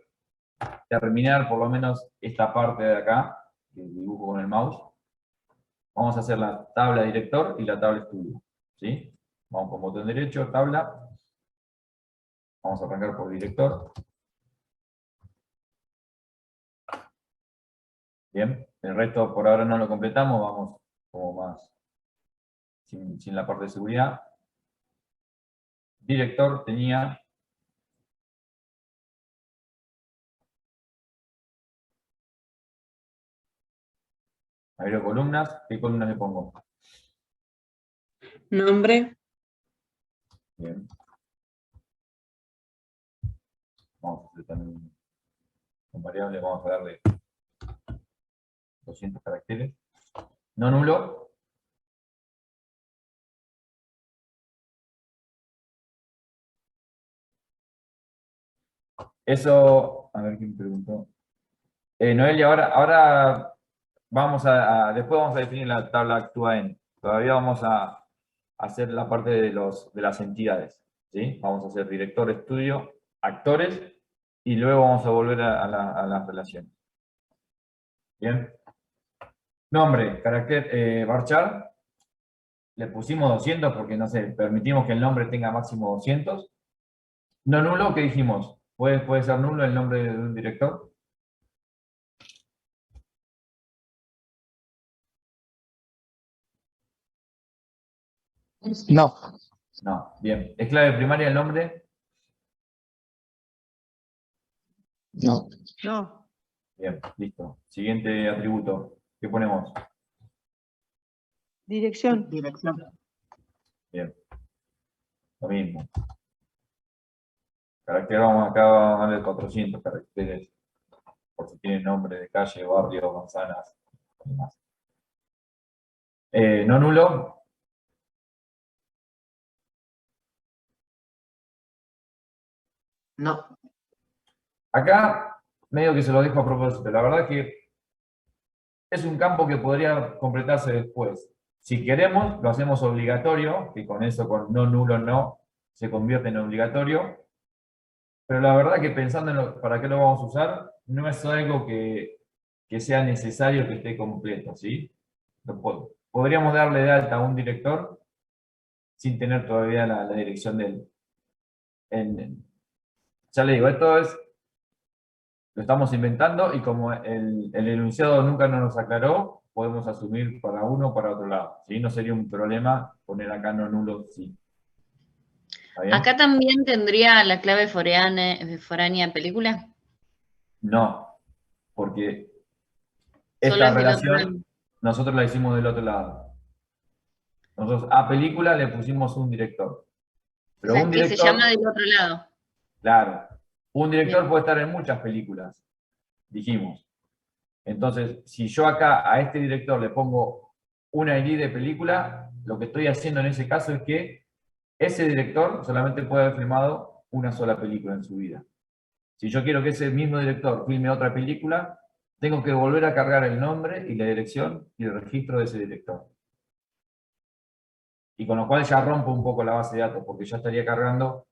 terminar por lo menos esta parte de acá, que dibujo con el mouse. Vamos a hacer la tabla director y la tabla estudio, ¿sí? Vamos con botón derecho, tabla. Vamos a arrancar por director. Bien, el resto por ahora no lo completamos, vamos como más sin la parte de seguridad. Director tenía agrego columnas. ¿Qué columnas le pongo? Nombre. Bien. Vamos a hacer también con variable, vamos a darle 200 caracteres. No nulo. Eso, a ver quién preguntó. Noelia, ahora vamos después vamos a definir la tabla actúa en. Todavía vamos a hacer la parte de las entidades, ¿sí? Vamos a hacer director, estudio, actores, y luego vamos a volver a las relaciones. Bien. Nombre, carácter, varchar. Le pusimos 200 porque, no sé, permitimos que el nombre tenga máximo 200. No nulo, ¿qué dijimos? ¿Puede ser nulo el nombre de un director? No, No, bien. ¿Es clave primaria el nombre? no. No. Bien, listo. Siguiente atributo. ¿Qué ponemos? Dirección. Dirección. Bien. Lo mismo. Carácter, vamos a darle 400 caracteres. Por si tiene nombre de calle, barrio, manzanas, y demás. No nulo. No. Acá, medio que se lo dejo a propósito. La verdad que es un campo que podría completarse después. Si queremos, lo hacemos obligatorio, que con eso, con no nulo, no, se convierte en obligatorio. Pero la verdad que pensando en para qué lo vamos a usar, no es algo que sea necesario que esté completo, ¿sí? Podríamos darle de alta a un director sin tener todavía la dirección del... Ya le digo, esto lo estamos inventando y como el enunciado nunca nos aclaró, podemos asumir para uno o para otro lado, ¿sí? No sería un problema poner acá no nulo, sí. ¿Está bien? Acá también tendría la clave foránea película. No, porque Solo esta es del otro lado. relación nosotros la hicimos del otro lado. Nosotros a película le pusimos un director. O Pero sea, un que se director, llama del otro lado. claro, un director Bien. puede estar en muchas películas, dijimos. Entonces, si yo acá a este director le pongo una ID de película, lo que estoy haciendo en ese caso es que ese director solamente puede haber filmado una sola película en su vida. Si yo quiero que ese mismo director filme otra película, tengo que volver a cargar el nombre y la dirección y el registro de ese director. Y con lo cual ya rompo un poco la base de datos, porque ya estaría cargando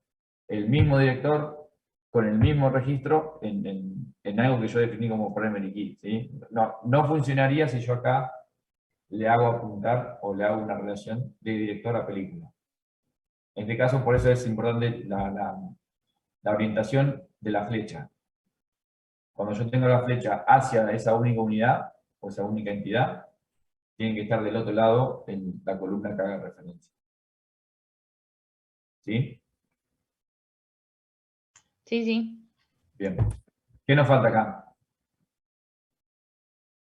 el mismo director con el mismo registro en algo que yo definí como primary key, ¿sí? No funcionaría si yo acá le hago apuntar o le hago una relación de director a película. En este caso, por eso es importante la orientación de la flecha. Cuando yo tengo la flecha hacia esa única unidad, o esa única entidad, tienen que estar del otro lado en la columna que haga referencia. ¿Sí? Sí, sí. Bien. ¿Qué nos falta acá?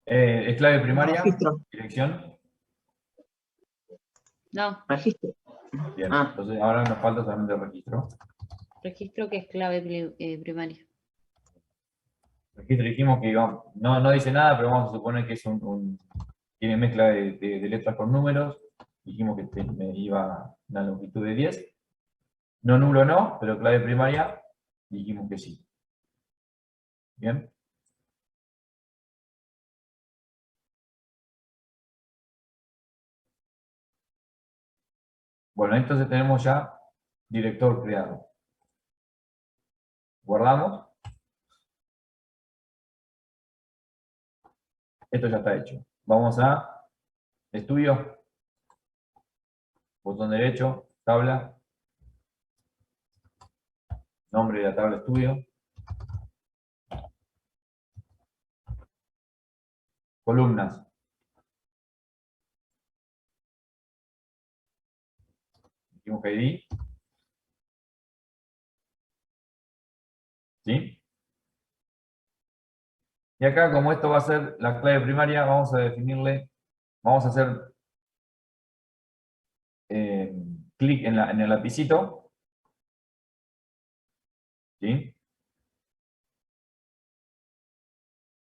¿Es clave primaria? Registro. ¿Dirección? No, Registro. Bien. Ah. Entonces ahora nos falta solamente el registro. registro que es clave primaria. Registro dijimos que no dice nada, pero vamos a suponer que es tiene mezcla de letras con números. Dijimos que me iba una longitud de 10. No nulo no, pero clave primaria dijimos que sí. Bien. Bueno, entonces tenemos ya director creado. Guardamos. Esto ya está hecho. Vamos a estudio. Botón derecho, tabla. Nombre de la tabla estudio. Columnas. Dijimos que ID. ¿Sí? Y acá, como esto va a ser la clave primaria, vamos a definirle, vamos a hacer clic en el lapicito. ¿Sí?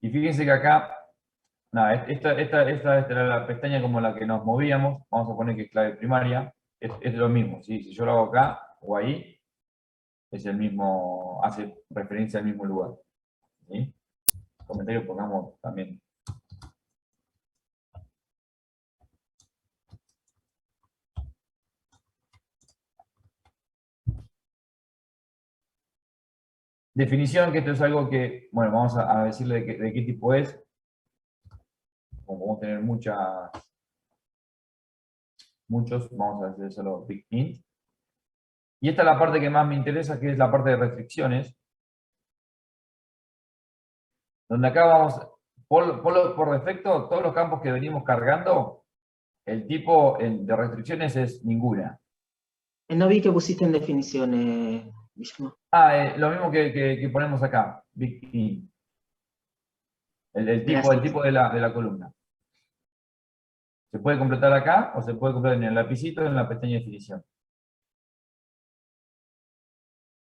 Y fíjense que acá, nada, esta era la pestaña como la que nos movíamos. Vamos a poner que es clave primaria. Es lo mismo, ¿sí? Si yo lo hago acá o ahí, es el mismo, hace referencia al mismo lugar. ¿Sí? Comentario pongamos también. Definición, que esto es algo que, bueno, vamos a decirle de qué tipo es. Como vamos a tener muchos, vamos a hacer solo big int. Y esta es la parte que más me interesa, que es la parte de restricciones. Donde acá vamos, por defecto, todos los campos que venimos cargando, el tipo de restricciones es ninguna. No vi que pusiste en definiciones, Guillermo. Lo mismo que ponemos acá, big int. El Gracias. tipo de la columna. Se puede completar acá o se puede completar en el lapicito en la pestaña de definición.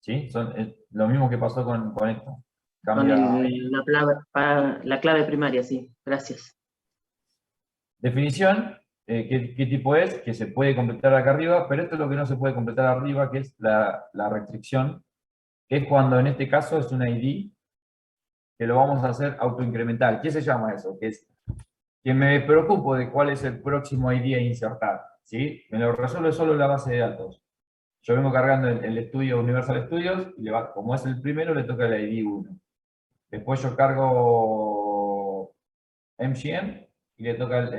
¿Sí? Es lo mismo que pasó con esto. Con Cambia. la clave primaria, sí. Gracias. Definición, ¿qué tipo es? Que se puede completar acá arriba, pero esto es lo que no se puede completar arriba, que es la restricción, que es cuando en este caso es un ID, que lo vamos a hacer autoincremental. ¿Qué se llama eso? Que me preocupo de cuál es el próximo ID a insertar. ¿Sí? Me lo resuelve solo la base de datos. Yo vengo cargando el estudio Universal Studios, y como es el primero, le toca el ID 1. Después yo cargo MGM, y le toca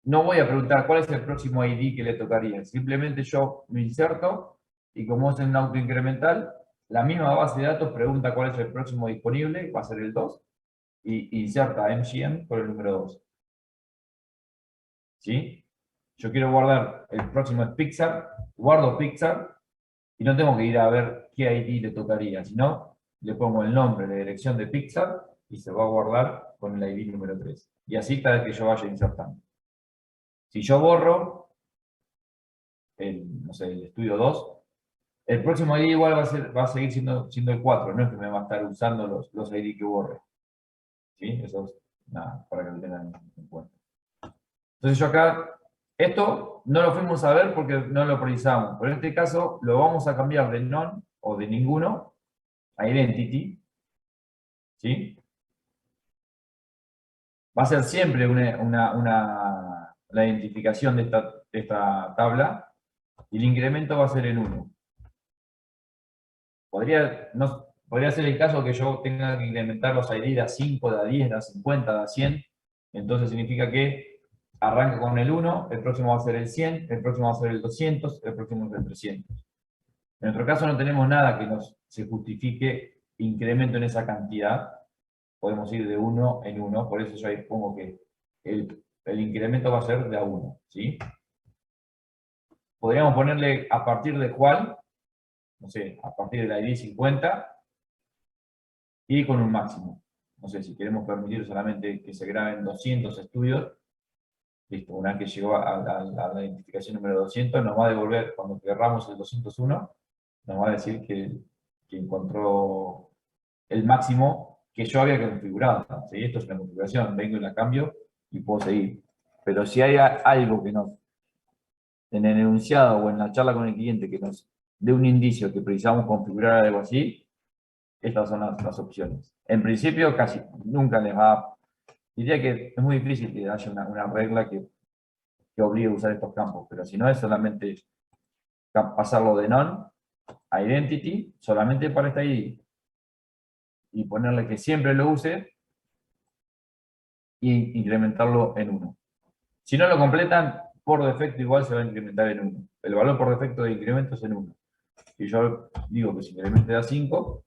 no voy a preguntar cuál es el próximo ID que le tocaría. Simplemente yo lo inserto, y como es un auto incremental, la misma base de datos pregunta cuál es el próximo disponible, va a ser el 2, y inserta MGM por el número 2. ¿Sí? Yo quiero guardar, el próximo es Pixar, guardo Pixar, y no tengo que ir a ver qué ID le tocaría, sino le pongo el nombre, la dirección de Pixar, y se va a guardar con el ID número 3. Y así cada vez que yo vaya insertando. Si yo borro no sé, el estudio 2, el próximo ID igual va a seguir siendo el 4, no es que me va a estar usando los ID que borre. ¿Sí? Eso es nada, para que lo tengan en cuenta. Entonces yo acá, esto no lo fuimos a ver porque no lo precisamos, pero en este caso lo vamos a cambiar de none o de ninguno a identity. ¿Sí? va a ser siempre la identificación de esta tabla, y el incremento va a ser en 1. Podría ser el caso que yo tenga que incrementar los ID de a 5, de a 10, de a 50, de a 100, entonces significa que arranca con el 1, el próximo va a ser el 100, el próximo va a ser el 200, el próximo es el 300. En nuestro caso no tenemos nada que se justifique incremento en esa cantidad, podemos ir de 1 en 1, por eso yo ahí pongo que el incremento va a ser de a 1, ¿sí? Podríamos ponerle a partir de cuál, no sé, a partir de la ID 50, y con un máximo. No sé, si queremos permitir solamente que se graben 200 estudios, listo, una vez que llegó a la identificación número 200, nos va a devolver, cuando querramos el 201, nos va a decir que encontró el máximo que yo había configurado. ¿Sí? Esto es una configuración, vengo y la cambio y puedo seguir. Pero si hay algo que en el enunciado o en la charla con el cliente que nos dé un indicio que precisamos configurar algo así, estas son las opciones. En principio, casi nunca les va. Diría que es muy difícil que haya una regla que obligue a usar estos campos, pero si no es solamente pasarlo de none a identity, solamente para esta ID, y ponerle que siempre lo use, y incrementarlo en 1. Si no lo completan, por defecto igual se va a incrementar en 1. El valor por defecto de incremento es en 1. Si yo digo que se incremente a 5,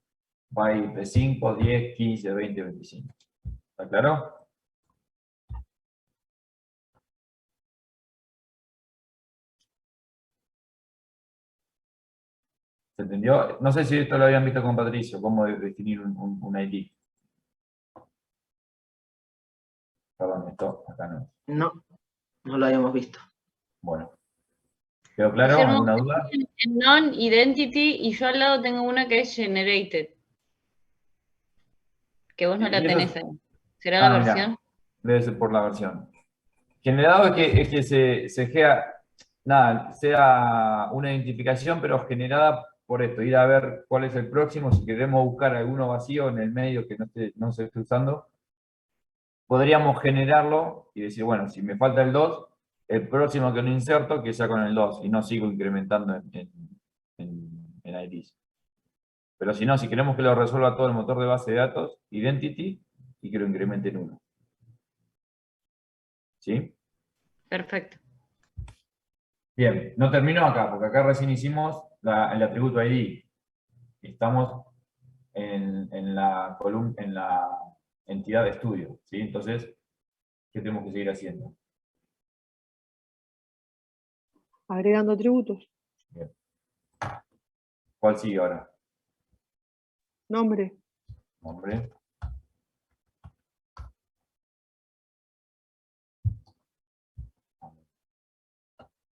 va a ir de 5, 10, 15, 20, 25. ¿Está claro? ¿Se entendió? No sé si esto lo habían visto con Patricio, cómo definir un ID. Perdón, esto acá no. No, no lo habíamos visto. Bueno. ¿Quedó claro? Guillermo, ¿Alguna duda? en non-identity y yo al lado tengo una que es generated. Que vos no la Y eso tenés es- ahí. ¿Será la mirá, versión? debe ser por la versión. Generado es que se genera, nada, sea una identificación, pero generada por esto, ir a ver cuál es el próximo, si queremos buscar alguno vacío en el medio que no se esté usando, podríamos generarlo y decir, bueno, si me falta el 2, el próximo que no inserto, que sea con el 2, y no sigo incrementando en IDs. Pero si no, si queremos que lo resuelva todo el motor de base de datos, identity, y que lo incremente en 1. ¿Sí? Perfecto. Bien, no termino acá, porque acá recién hicimos el atributo ID. Estamos en la columna, en la entidad de estudio, ¿sí? Entonces, ¿qué tenemos que seguir haciendo? Agregando atributos. Bien. ¿Cuál sigue ahora? Nombre. Nombre.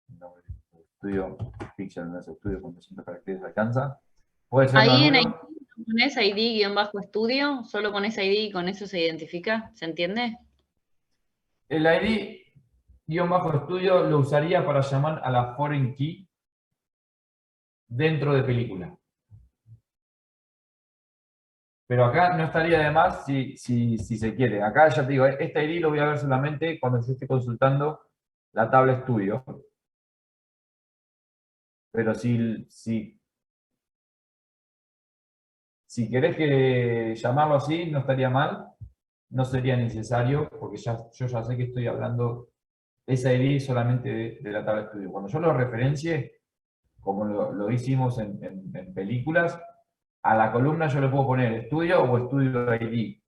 Nombre de estudio, pixel no es estudio con 200 caracteres alcanza. Puede ser no Ahí en ID nulo. pones ID-estudio, solo pones ID y con eso se identifica, ¿se entiende? El ID-estudio lo usaría para llamar a la foreign key dentro de película. Pero acá no estaría de más si se quiere. Acá ya te digo, este ID lo voy a ver solamente cuando se esté consultando la tabla estudio. Pero si querés que llamarlo así, no estaría mal. No sería necesario, porque yo ya sé que estoy hablando esa ID solamente de la tabla estudio. Cuando yo lo referencie, como lo hicimos en películas, a la columna yo le puedo poner estudio o estudio ID.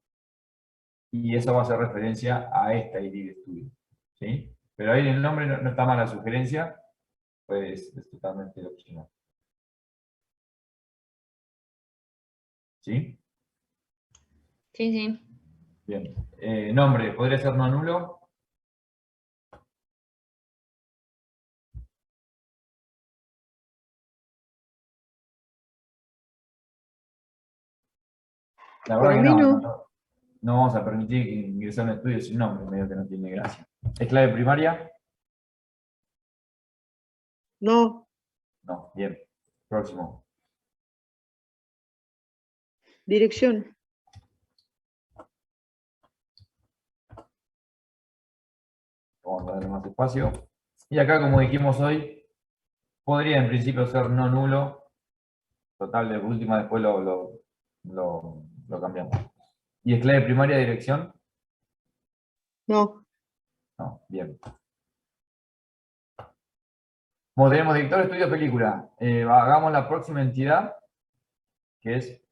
Y eso va a hacer referencia a esta ID de estudio. ¿Sí? Pero ahí en el nombre no está mal la sugerencia, pues es totalmente opcional. ¿Sí? Sí, sí. Bien. Nombre, ¿podría ser no nulo? La verdad Para que mí no, no. no vamos a permitir ingresar a un estudio sin nombre, medio que no tiene gracia. ¿Es clave primaria? No. No, bien. Próximo. Dirección. Vamos a darle más espacio. Y acá, como dijimos hoy, podría en principio ser no nulo. Total, de última después lo cambiamos. ¿Y es clave primaria dirección? No. No, bien. Como tenemos director, estudio, película. Hagamos la próxima entidad, que es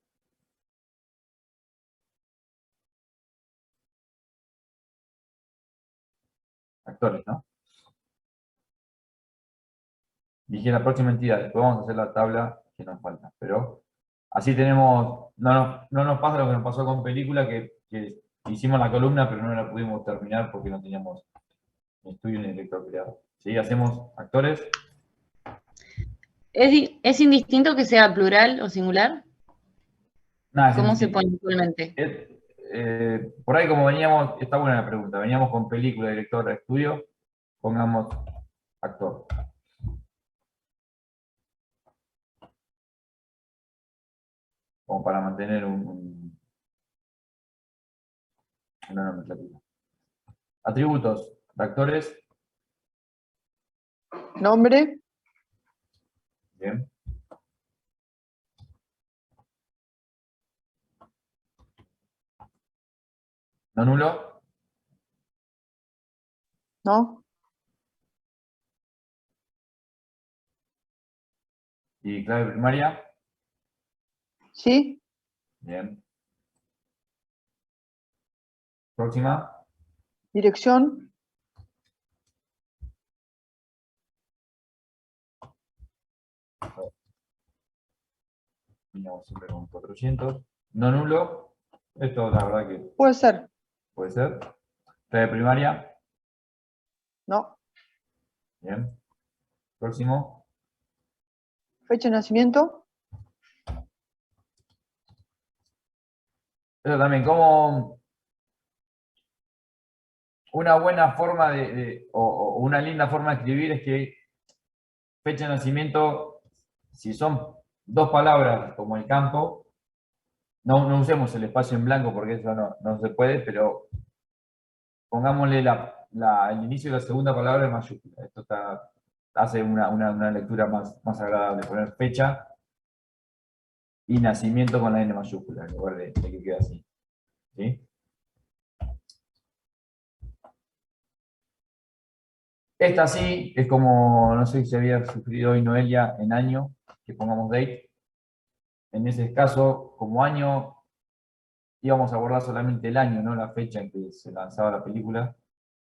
actores, ¿no? Dije la próxima entidad, después vamos a hacer la tabla que nos falta. Pero así tenemos, no nos pasa lo que nos pasó con película, que hicimos la columna, pero no la pudimos terminar porque no teníamos ni estudio ni director creado. ¿Sí? Hacemos actores. ¿Es indistinto que sea plural o singular? Nada, es ¿Cómo se indistinto. pone usualmente? Por ahí como veníamos, está buena la pregunta, veníamos con película, director, estudio, pongamos actor. Como para mantener una nomenclatura. Atributos de actores. Nombre. Bien. No nulo. No. Y clave primaria. Sí. Bien. Próxima. Dirección. Vamos siempre con 400. No nulo. Esto la verdad que Puede ser. puede ser. Clave primaria. No. Bien. Próximo. Fecha de nacimiento. Eso también, como una buena forma o una linda forma de escribir es que fecha de nacimiento, si son dos palabras como el campo, no usemos el espacio en blanco porque eso no se puede, pero pongámosle el inicio de la segunda palabra en mayúscula. Esto hace una lectura más agradable, poner fecha y nacimiento con la N mayúscula, en lugar de que quede así. ¿Sí? Esta sí, es como, no sé si se había sugerido hoy Noelia, en año, que pongamos date. En ese caso, como año, íbamos a abordar solamente el año, no la fecha en que se lanzaba la película.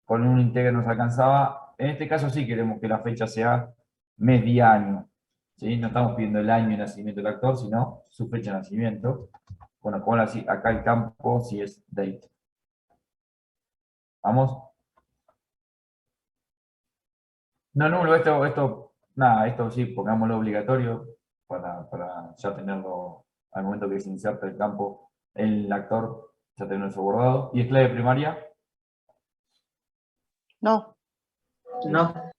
Con un integro nos alcanzaba. En este caso sí queremos que la fecha sea mes, día, año. ¿Sí? No estamos pidiendo el año de nacimiento del actor, sino su fecha de nacimiento. Bueno, con acá el campo si es date. ¿Vamos? No nulo, nada, esto sí, pongámoslo obligatorio para ya tenerlo al momento que se inserta el campo, el actor, ya tenerlo eso bordado. ¿Y es clave primaria? No. No.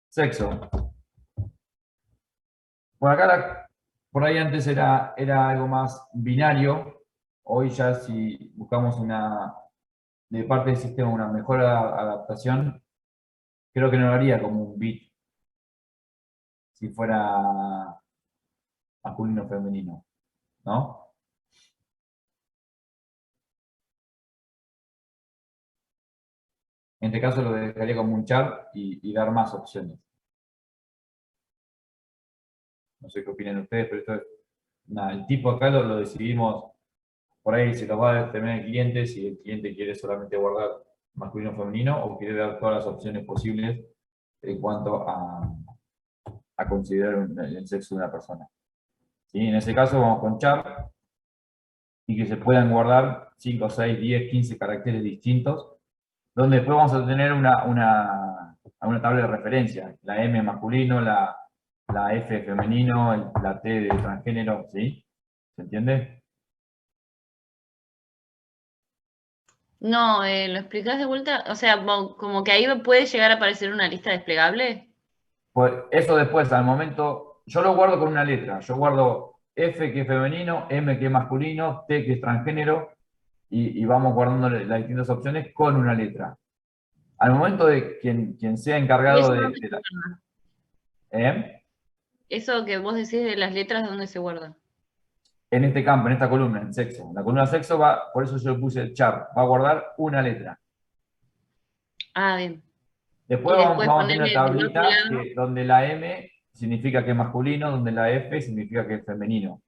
Sexo. Por acá, por ahí antes era algo más binario, hoy ya si buscamos de parte del sistema una mejor adaptación, creo que no lo haría como un bit, si fuera masculino o femenino, ¿no? En este caso lo dejaría como un char y dar más opciones. No sé qué opinan ustedes, pero esto es, nada, el tipo acá lo decidimos, por ahí se los va a determinar el cliente, si el cliente quiere solamente guardar masculino o femenino o quiere dar todas las opciones posibles en cuanto a considerar el sexo de una persona. ¿Sí? En ese caso vamos con char y que se puedan guardar 5, 6, 10, 15 caracteres distintos, donde después vamos a tener una tabla de referencia, la M masculino, la F femenino, la T de transgénero, ¿sí? ¿Se entiende? No, ¿lo explicás de vuelta? O sea, como que ahí puede llegar a aparecer una lista desplegable. Pues eso después, al momento, yo lo guardo con una letra, yo guardo F que es femenino, M que es masculino, T que es transgénero, y vamos guardando las distintas opciones con una letra. Al momento de quien sea encargado ¿Y eso de dónde se la... guarda? ¿Eh? Eso que vos decís de las letras, ¿dónde se guarda? En este campo, en esta columna, en sexo. En la columna sexo va, por eso yo le puse el char, va a guardar una letra. Ah, bien. Después Y después vamos a tener una ponerle del otro tablita lado. donde la M significa que es masculino, donde la F significa que es femenino.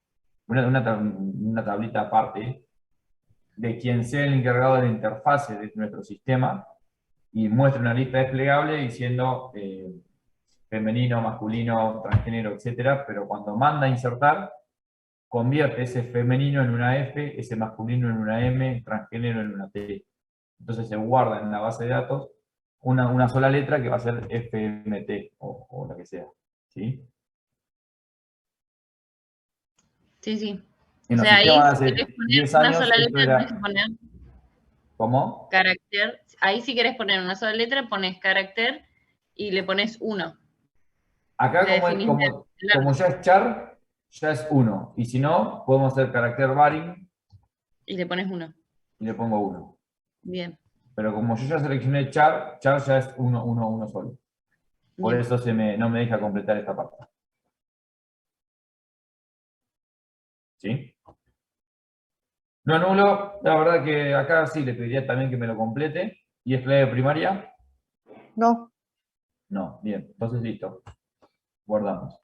Una tablita aparte de quien sea el encargado de la interfase de nuestro sistema y muestra una lista desplegable diciendo femenino, masculino, transgénero, etcétera, pero cuando manda a insertar, convierte ese femenino en una F, ese masculino en una M, transgénero en una T. Entonces se guarda en la base de datos una sola letra que va a ser FMT o la que sea. ¿Sí? Sí, sí. En O los sea, ahí sistemas si de querés hace poner 10 una años sola esto letra, tenés que era... poner ¿Cómo? carácter. Ahí si querés poner una sola letra, pones carácter y le pones 1. Acá Le definís como largo ya es char, ya es 1. Y si no, podemos hacer carácter varying y le pones 1. y le pongo 1. Bien, Pero como yo ya seleccioné char, char ya es 1, 1, 1 solo. Por bien. eso no me deja completar esta parte. ¿Sí? No anulo, la verdad que acá sí le pediría también que me lo complete. ¿Y es clave primaria? No. No, bien, entonces listo. Guardamos.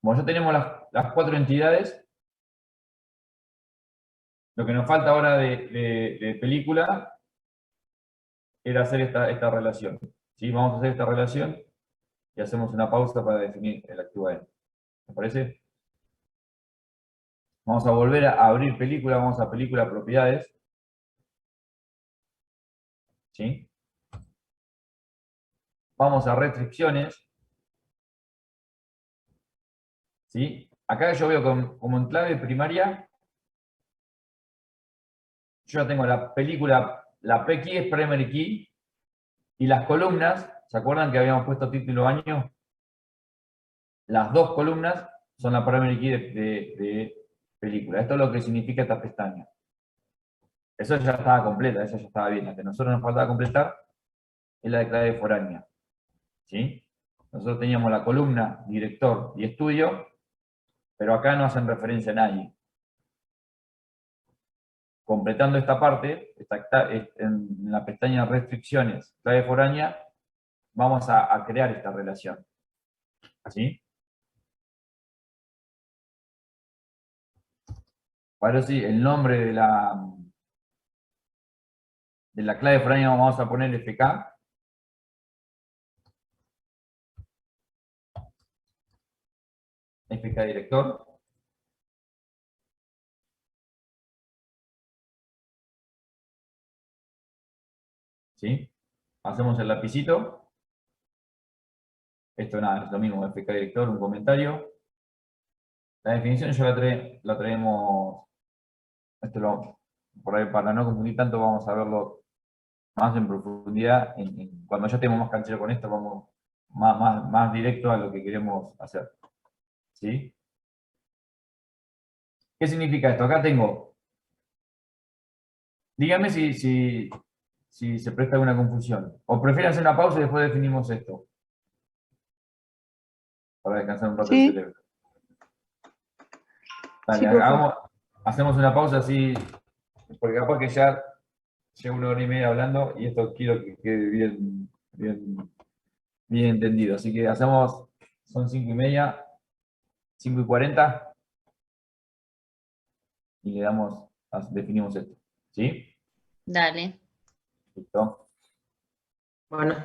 Como ya tenemos las 4 entidades, lo que nos falta ahora de película era hacer esta relación. ¿Sí? Vamos a hacer esta relación y hacemos una pausa para definir el activo N. ¿Me parece? Vamos a volver a abrir película, vamos a película propiedades. ¿Sí? Vamos a restricciones. ¿Sí? Acá yo veo como en clave primaria, yo ya tengo la película, la P key es primary key, y las columnas, ¿se acuerdan que habíamos puesto título año? Las dos columnas son la primary key de película. Esto es lo que significa esta pestaña. Eso ya estaba completa, eso ya estaba bien. La que a nosotros nos faltaba completar es la de clave foránea. ¿Sí? Nosotros teníamos la columna director y estudio, pero acá no hacen referencia a nadie. Completando esta parte, en la pestaña restricciones, clave foránea, vamos a crear esta relación. ¿Sí? Para sí, el nombre de la clave foránea vamos a poner FK. FK director. ¿Sí? Hacemos el lapicito. Esto nada, es lo mismo, FK director, un comentario. La definición ya la traemos, por ahí para no confundir tanto, vamos a verlo más en profundidad. Cuando ya tenemos más canchero con esto, vamos más directo a lo que queremos hacer. ¿Sí? ¿Qué significa esto? Acá tengo, díganme si se presta alguna confusión. O prefieren hacer una pausa y después definimos esto. Para descansar un rato el Sí, cerebro. Dale, sí, profe. hacemos una pausa así, porque capaz que ya llevo 1 hora y media hablando y esto quiero que quede bien entendido. Así que hacemos, son 5:30, 5:40 y le damos, definimos esto. ¿Sí? Dale. Listo. Bueno.